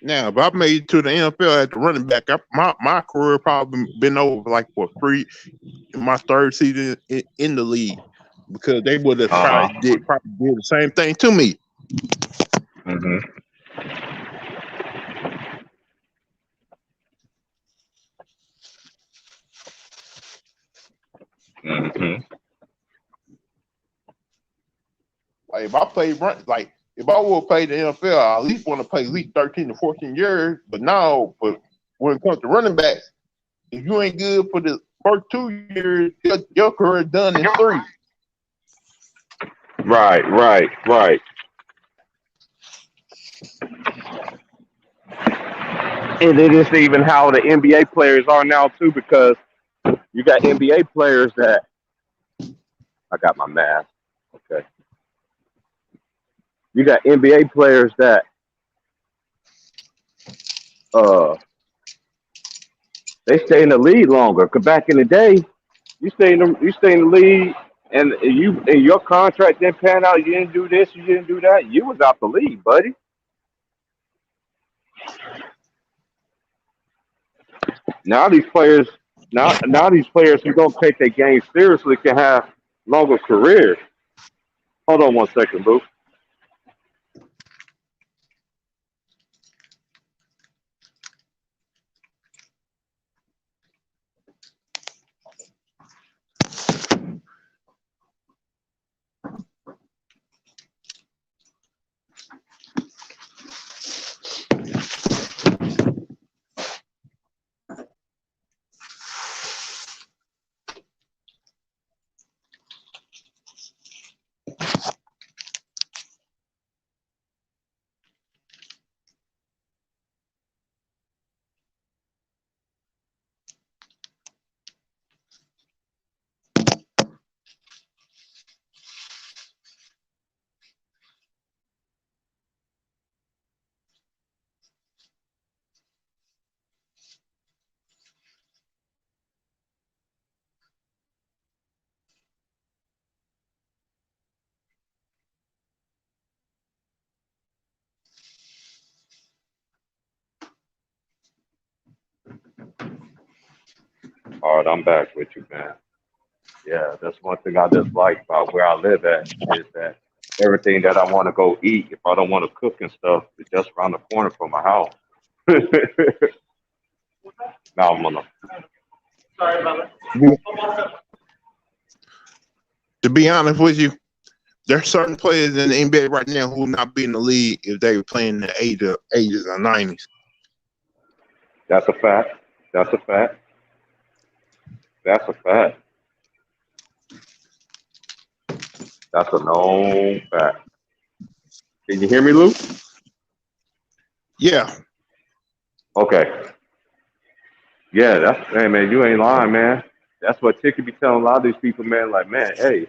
Now, if I made it to the NFL at the running back, my career probably been over like for three my third season in the league because they would have Uh huh. probably did the same thing to me. Mhm. Mhm. Like if I played run, like if I would play the NFL, I at least want to play at least 13 to 14 years. But now, but when it comes to running backs, if you ain't good for the first 2 years, your career done in three. Right. Right. Right. And it is even how the NBA players are now too, because you got NBA players that I got my math. Okay. You got NBA players that uh they stay in the league longer. Cause back in the day, you stay in the league, and your contract didn't pan out. You didn't do this. You didn't do that. You was out the league, buddy. Now these players, now these players who don't take their game seriously can have longer careers. Hold on one second, Boo. All right, I'm back with you, man. Yeah, that's one thing I just like about where I live at is that everything that I want to go eat, if I don't want to cook and stuff, is just around the corner from my house. Now I'm gonna. To be honest with you, there's certain players in the NBA right now who will not be in the league if they were playing in the 80s or 90s. That's a fact. That's a fact. That's a fact. That's a known fact. Can you hear me, Lou? Yeah, Okay. Yeah, that's hey man, you ain't lying, man. That's what Ticket be telling a lot of these people, man. Like, man, hey,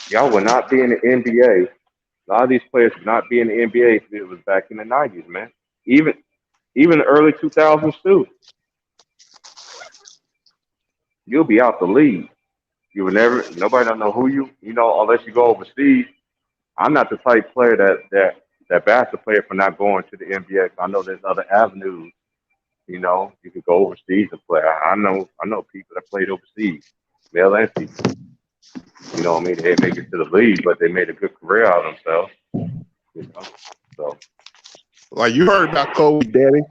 y'all will not be in the NBA. A lot of these players would not be in the NBA if it was back in the '90s, man. Even even the early 2000s too. You'll be out the league. You would never. Nobody don't know who you know unless you go overseas. I'm not the type player that bats a player for not going to the NBA. I know there's other avenues. You know, you could go overseas and play. I know people that played overseas, male and female. You know what I mean? They didn't make it to the league, but they made a good career out of themselves. You know, so like you heard about Kobe Daddy.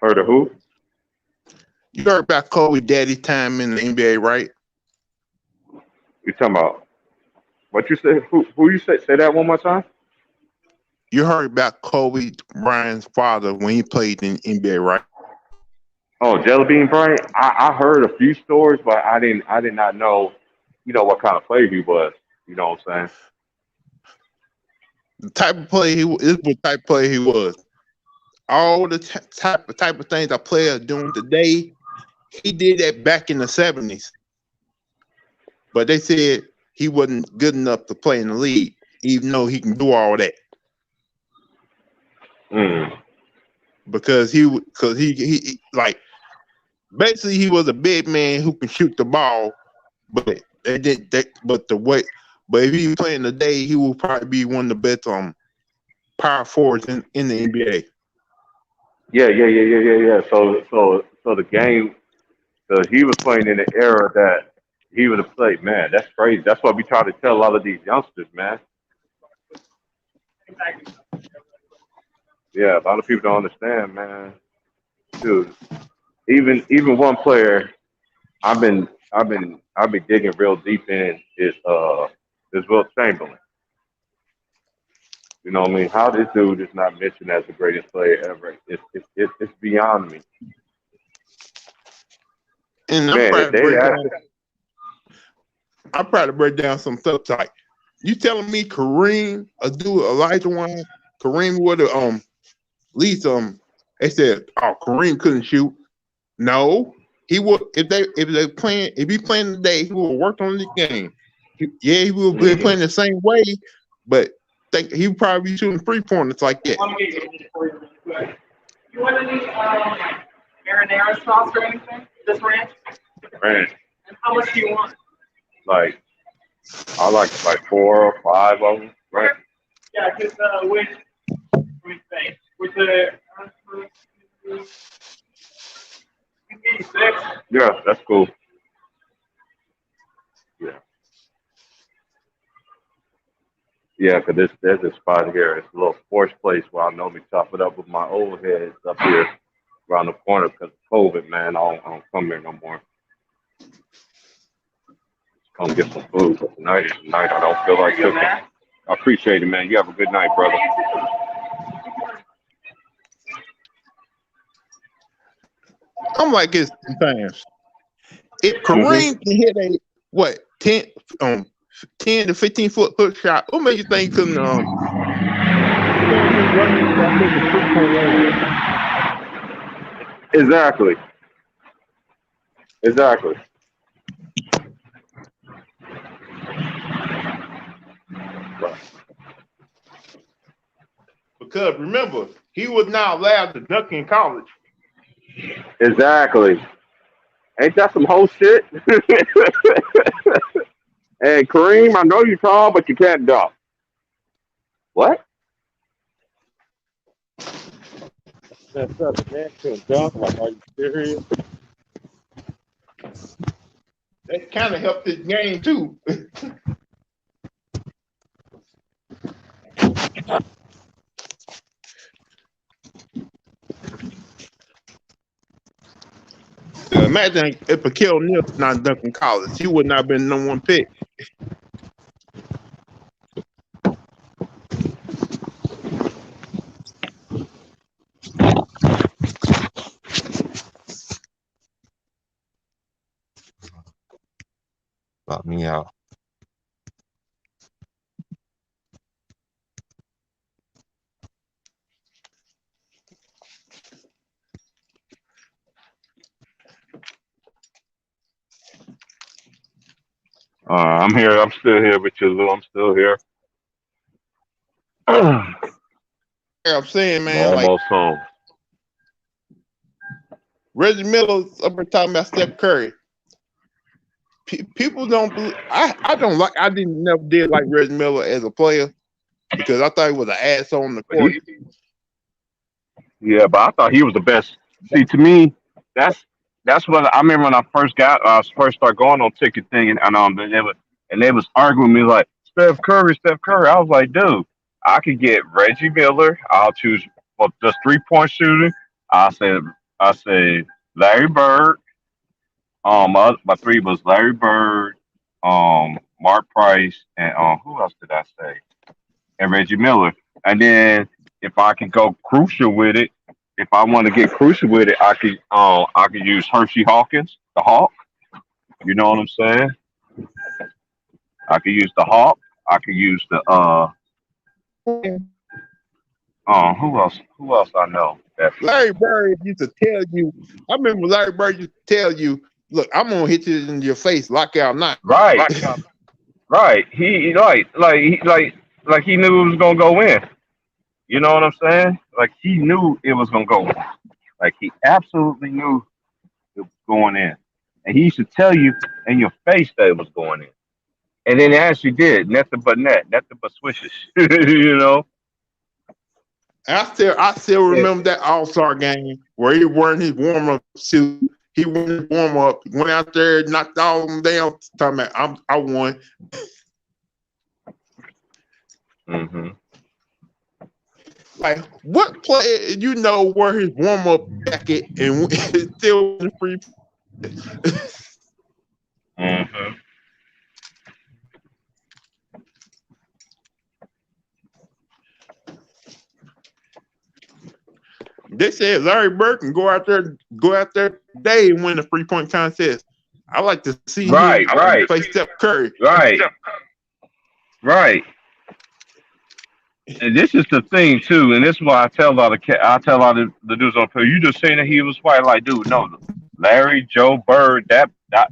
heard of who? You heard about Kobe Daddy time in the NBA, right? You talking about what you said? Who you said? Say that one more time. You heard about Kobe Bryant's father when he played in NBA, right? Oh, Jelly Bean Bryant. I heard a few stories, but I did not know, what kind of player he was. You know what I'm saying? The type of player this was the type of player he was. All the type of things a player are doing today, he did that back in the 70s. But they said he wasn't good enough to play in the league, even though he can do all that. Mm. Because he like basically he was a big man who can shoot the ball, but they did that. But the way But if he playing today, he will probably be one of the best power forwards in the NBA. Yeah. So the game. So he was playing in the era that he would have played. Man, that's crazy. That's what we try to tell a lot of these youngsters, man. Yeah, a lot of people don't understand, man. Dude, even one player I've been digging real deep in is Will Chamberlain. You know what I mean? How this dude is not mentioned as the greatest player ever. It's beyond me. And Man, if they ask I'm proud to break down some stuff like you telling me Kareem, a dude Elijah Wan, Kareem would have at least they said, oh, Kareem couldn't shoot. No, he would if he playing today, he would have worked on the game. He would have been playing the same way, but he would probably be shooting 3-pointers like that. You want any marinara sauce or anything? Just ranch? ranch, And how much do you want? like I like 4 or 5 of them, right? Yeah, just which thing? With the 86. Yeah, that's cool. Yeah. Yeah, because there's a spot here. It's a little sports place where I normally chop it up with my old heads up here around the corner because of COVID, man. I don't come here no more. Come get some food. But tonight is the night I don't feel like cooking. I appreciate it, man. You have a good night, brother. I'm like this sometimes. If Kareem can hit a 10 to 15 foot hook shot, what makes you think he couldn't Exactly. because remember, he was not allowed to dunk in college. Exactly. Ain't that some whole shit? Hey, Kareem, I know you're tall, but you can't dunk. What? That's up, man. Couldn't dunk. Like, are you serious? That kind of helped his game too. Imagine if Shaquille O'Neal not dunking college, he would not have been number one pick. Got me out. I'm here. I'm still here with you, Lou. I'm still here. I'm I'm saying, man, like almost home. Reggie Miller's up there talking about Steph Curry. People don't believe. I don't like. I didn't never did like Reggie Miller as a player because I thought he was an ass on the court. Yeah, but I thought he was the best. See, to me, that's what I remember when I first started going on ticket thing, and they was arguing with me like Steph Curry, Steph Curry. I was like, dude, I could get Reggie Miller. I'll choose for just 3-point shooting. I said Larry Bird. My three was Larry Bird, Mark Price, and who else did I say? And Reggie Miller. And then if I could go crucial with it, if I want to get crucial with it, I could use Hershey Hawkins, the Hawk. You know what I'm saying? I could use the Hawk. I could use the who else? Who else I know? Larry Bird used to tell you. I remember Larry Bird used to tell you, "Look, I'm gonna hit you in your face, lockout night." Right, right. He like he knew it was gonna go in. You know what I'm saying? Like he knew it was gonna go in. Like he absolutely knew it was going in, and he used to tell you in your face that it was going in. And then they actually did nothing but net, nothing but swishes. You know? I still Yeah. remember that All-Star game where he wearing his warm-up suit. He won his warm-up, went out there, knocked all of them down. Talking about, I won. Mm-hmm. Like, what player wear his warm-up jacket and still win the free? Mm-hmm. They said Larry Bird can go out there today and win the 3-point contest. I like to see him Right, right, play Steph Curry. right, right. And this is the thing too, and this is why I tell a lot of the dudes on the field. You just saying that he was white, like, dude, no, Larry Joe Bird, that yeah,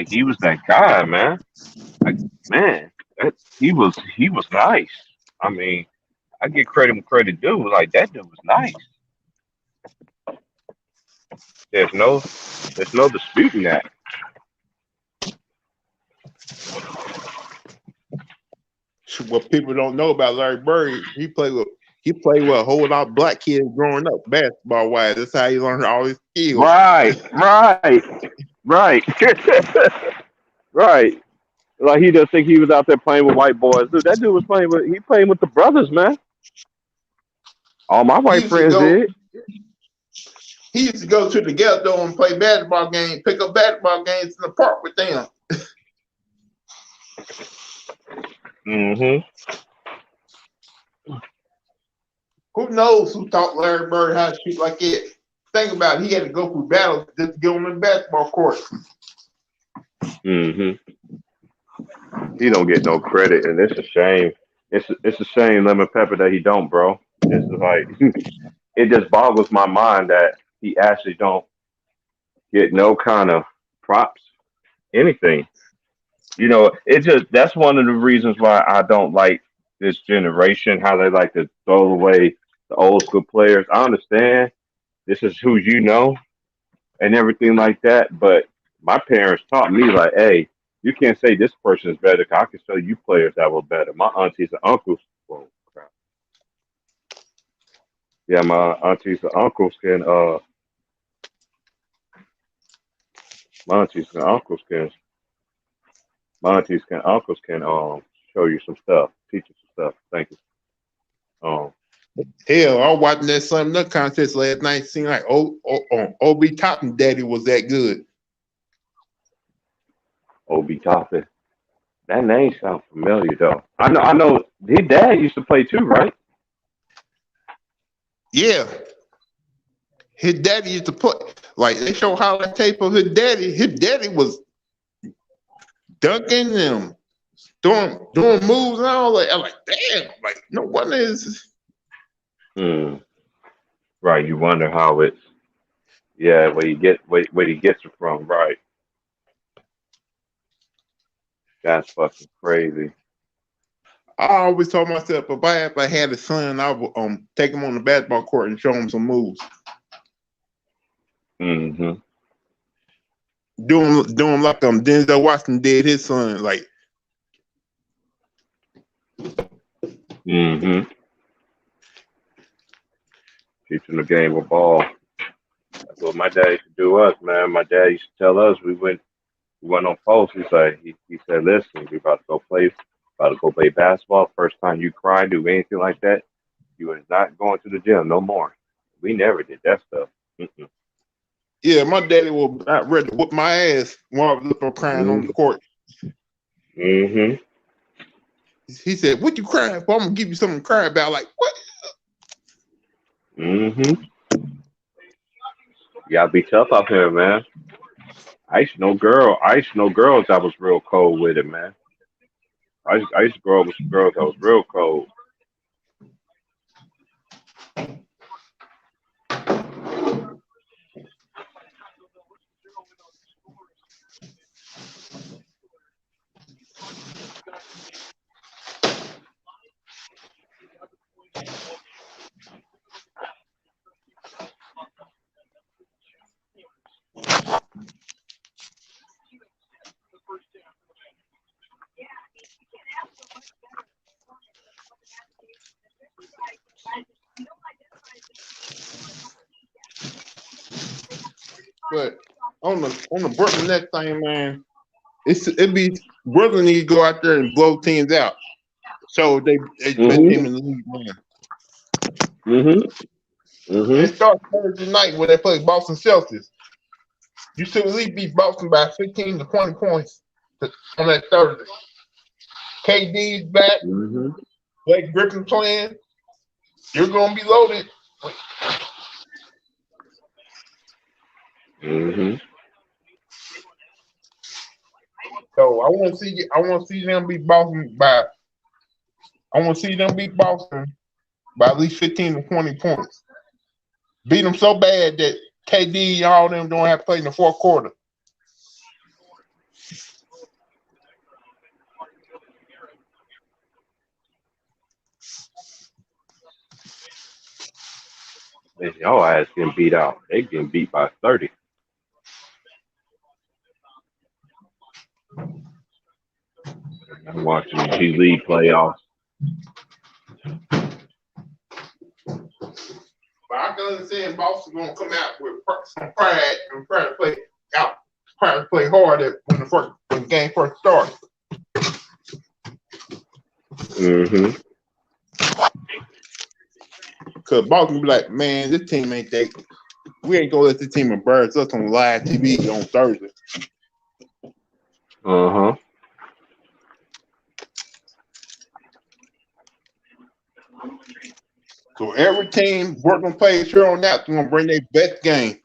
he was that guy, man. Like, man, he was nice. I mean, I give credit when credit due. Like that dude was nice. There's no there's no disputing that. What people don't know about Larry Bird, he played with a whole lot of black kids growing up, basketball wise. That's how he learned all his skills. Right, right, right, right. Like he just think he was out there playing with white boys. Dude, that dude was playing with the brothers, man. All my He white used to friends go. did. He used to go to the ghetto and play basketball games, pick up basketball games in the park with them. Mm-hmm. Who knows who taught Larry Bird how to shoot like it? Think about it. He had to go through battles just to get on the basketball court. Mm-hmm. He don't get no credit, and it's a shame. It's a shame, Lemon Pepper, that he don't, bro. It's like it just boggles my mind that he actually don't get no kind of props, anything. It just that's one of the reasons why I don't like this generation, how they like to throw away the old school players. I understand this is who you know and everything like that, but my parents taught me like, hey, you can't say this person is better 'cause I can show you players that were better. My aunties and uncles, well, crap. Yeah, my aunties and uncles can my aunties and uncles can my aunties and uncles can show you some stuff, teach you some stuff. Thank you. Um, Hell, I was watching that Slam Dunk contest last night. Seemed like Obi Toppin Daddy was that good. Ob Toppin. That name sounds familiar though. I know his dad used to play too, right? Yeah, his daddy used to play. Like they show highlight tape of his daddy. His daddy was dunking them, doing moves and all that. I'm like, damn, like no wonder is. Hmm. Right. You wonder how it's where he gets it from. Right. That's fucking crazy. I always told myself if I ever had a son, I would take him on the basketball court and show him some moves. Mm-hmm. Doing like Denzel Washington did his son. Like Mm-hmm. Teaching the game of ball. That's what my dad used to do us, man. My dad used to tell us we went on post. He said, listen, we about to go play basketball. First time you cry, do anything like that, you are not going to the gym no more. We never did that stuff. Mm-mm. yeah, my daddy was not ready to whip my ass while I was up there crying on the court. Mm-hmm. He said, "What you crying for? I'm gonna give you something to cry about." Like what? Mm-hmm. You gotta be tough out here, man. I used to know girls that was real cold with it, man. I used to grow up with some girls that was real cold. But on the Brooklyn Nets thing, man, it be Brooklyn need to go out there and blow teams out. So they the best team in the league, man. It starts Thursday night when they play Boston Celtics. You should at least beat Boston by 15 to 20 points on that Thursday. KD's back. Blake Griffin playing. You're gonna be loaded. So I want to see them beat Boston by. I want to see them beat Boston by at least 15 to 20 points. Beat them so bad that KD and all them don't have to play in the fourth quarter. Y'all ass getting beat out. They getting beat by 30. I'm watching the G League playoffs. But I can understand Boston gonna come out with some pride and try to play out, try to play hard when the game first started. Cause Boston be like, man, this team ain't that. We ain't gonna let this team embarrass us on live TV on Thursday. So every team we're gonna play here on out, they're gonna bring their best game.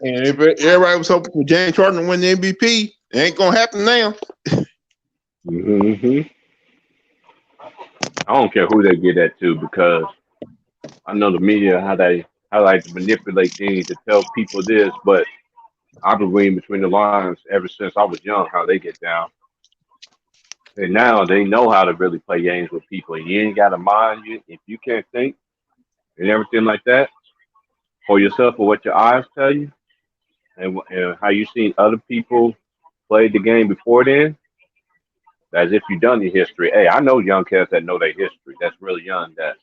And if everybody was hoping for James Harden to win the MVP, it ain't gonna happen now. I don't care who they get that to because I know the media how they like to manipulate things to tell people this, but I've been reading between the lines ever since I was young how they get down. And now they know how to really play games with people. And you ain't got to mind you if you can't think and everything like that for yourself or what your eyes tell you and how you seen other people play the game before then, as if you've done your history. Hey, I know young cats that know their history. That's really young. That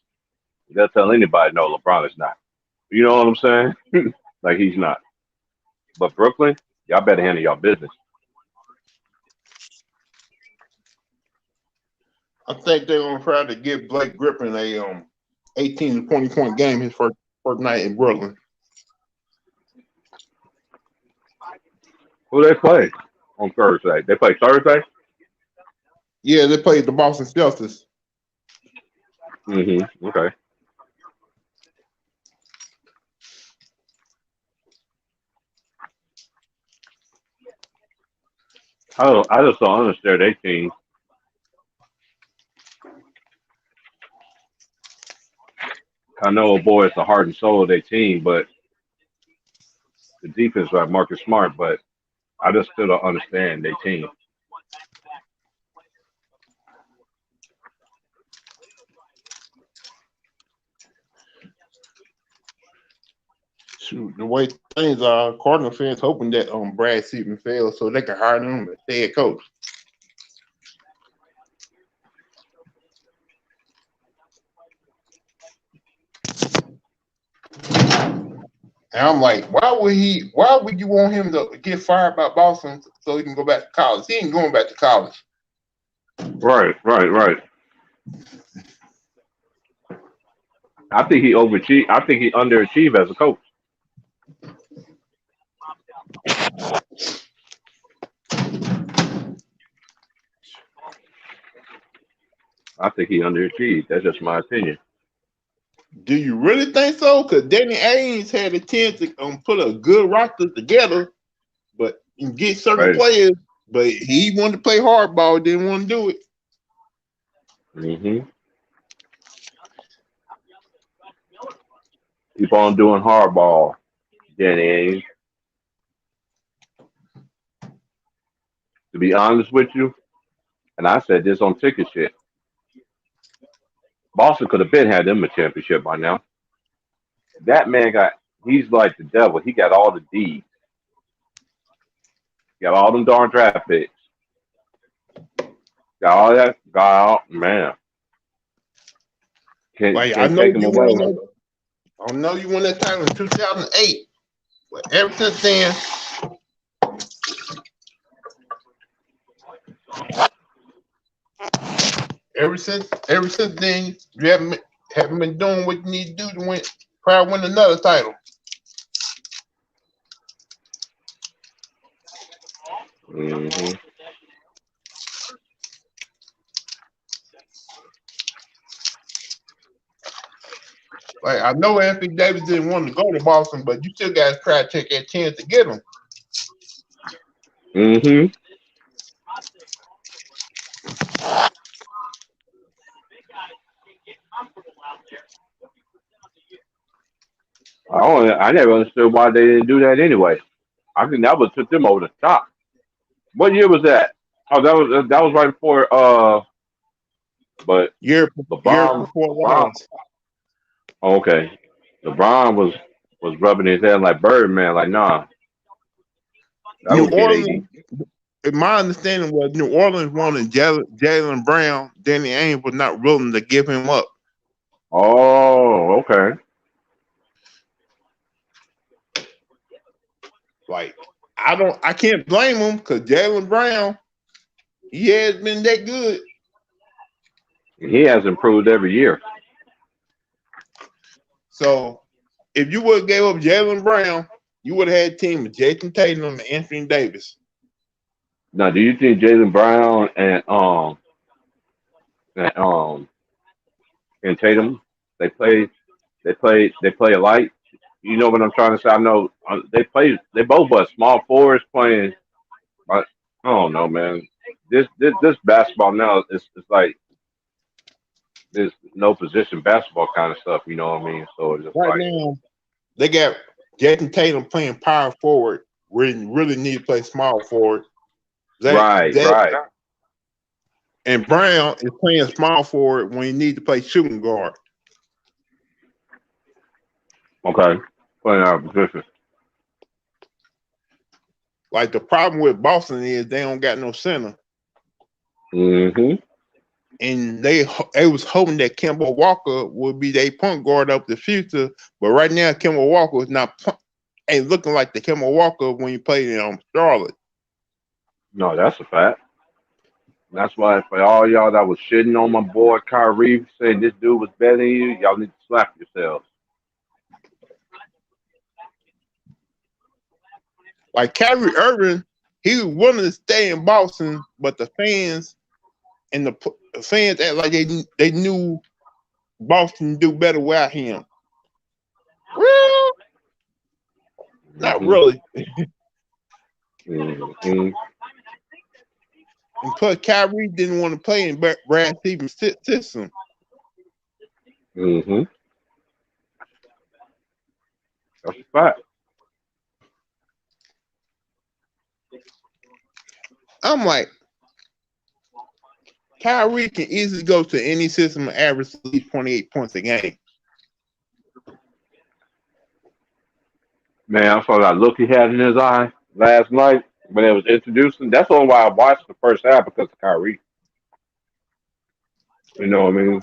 they'll tell anybody, no, LeBron is not. You know what I'm saying? Like he's not. But Brooklyn, y'all better handle y'all business. I think they're gonna try to give Blake Griffin a 18 to 20 point game his first night in Brooklyn. Who they play on Thursday? They play Thursday? Yeah, they played the Boston Celtics. Okay. I just don't understand their team. I know, boy, it's the heart and soul of their team, but the defense like Marcus Smart, but I just still don't understand their team. Shoot, the way things are, Cardinal fans hoping that Brad Seaman fails so they can hire him as head coach. And I'm like, why would you want him to get fired by Boston so he can go back to college? He ain't going back to college. Right. I think he overachieved. I think he underachieved as a coach. I think he underachieved. That's just my opinion. Do you really think so? Because Danny Ainge had a chance to put a good roster together, but get certain players. But he wanted to play hardball, didn't want to do it. Keep on doing hardball, Danny Ainge. To be honest with you, and I said this on ticket shit, Boston could have been had them a championship by now. That man he's like the devil. He got all the D's. Got all them darn draft picks. Got all that. Got all, man. Can't Like I can't know take them you away. won that. I know you won that title in 2008, but ever since then, ever since then, you haven't been doing what you need to do to win. Try to win another title. Hmm. Like I know Anthony Davis didn't want to go to Boston, but you still got to try to take that chance to get him. Hmm. I never understood why they didn't do that anyway. I think that would took them over the top. What year was that? Oh, that was right before. But Year year LeBron, before LeBron. last. Oh, okay, LeBron was rubbing his head like Birdman. Like, nah, I New don't get Orleans. AD. My understanding was New Orleans wanted Jalen Brown. Danny Ainge was not willing to give him up. Oh, okay. Like I can't blame him because Jalen Brown, he has been that good. He has improved every year. So if you would have gave up Jalen Brown, you would have had a team with Jason Tatum and Anthony Davis. Now, do you think Jalen Brown and and Tatum they play alike? You know what I'm trying to say? I know they both but small forwards playing. But I don't know, man. This basketball now is like there's no position basketball kind of stuff. You know what I mean? So it's just Right like now, they got Jason Tatum playing power forward where he really need to play small forward. right, That right. and Brown is playing small forward when he need to play shooting guard. Okay, playing out of position. Like the problem with Boston is they don't got no center, Hmm. and they was hoping that Kemba Walker would be their point guard of the future. But right now, Kemba Walker is not ain't looking like the Kemba Walker when he played in Charlotte. No, that's a fact. That's why for all y'all that was shitting on my boy Kyrie saying this dude was better than you, y'all need to slap yourselves. Like Kyrie Irving, he was willing to stay in Boston, but the fans and the fans act like they knew Boston do better without him. Well, not Hmm. really. Hmm. And plus, Kyrie didn't want to play in Brad Stevens' system. Hmm. That's a fact. I'm like, Kyrie can easily go to any system and average at least 28 points a game. Man, I saw that look he had in his eye last night when it was introducing. That's the only why I watched the first half because of Kyrie. You know what I mean?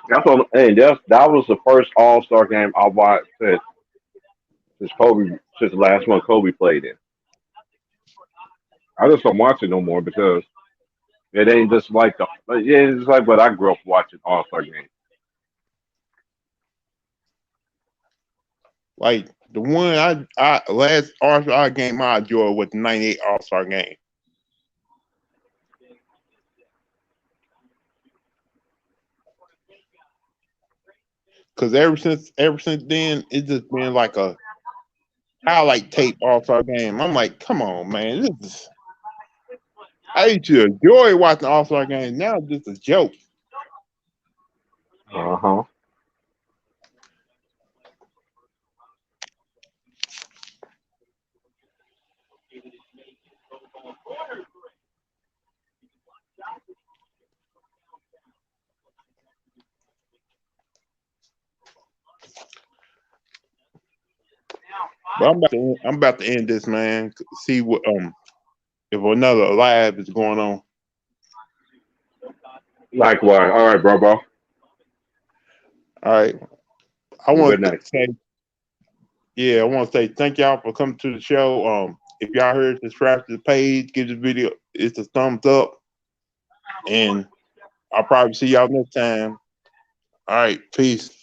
That's all. Hey, that was the first All Star game I watched since the last one Kobe played in. I just don't watch it no more because it ain't just like yeah, it's like what I grew up watching All Star games. Like the one I last All Star game I enjoyed was the '98 All Star game. Because ever since then, it's just been like a highlight tape All Star game. I'm like, come on, man, this is. I used to enjoy watching All Star games. Now it's just a joke. Uh huh. But I'm about to end this, man. See what if another live is going on. Likewise. All right, bro. All right. I Have a good want to night. say, yeah, I want to say thank y'all for coming to the show. If y'all heard, subscribe to the page, give the video it's a thumbs up, and I'll probably see y'all next time. All right, peace.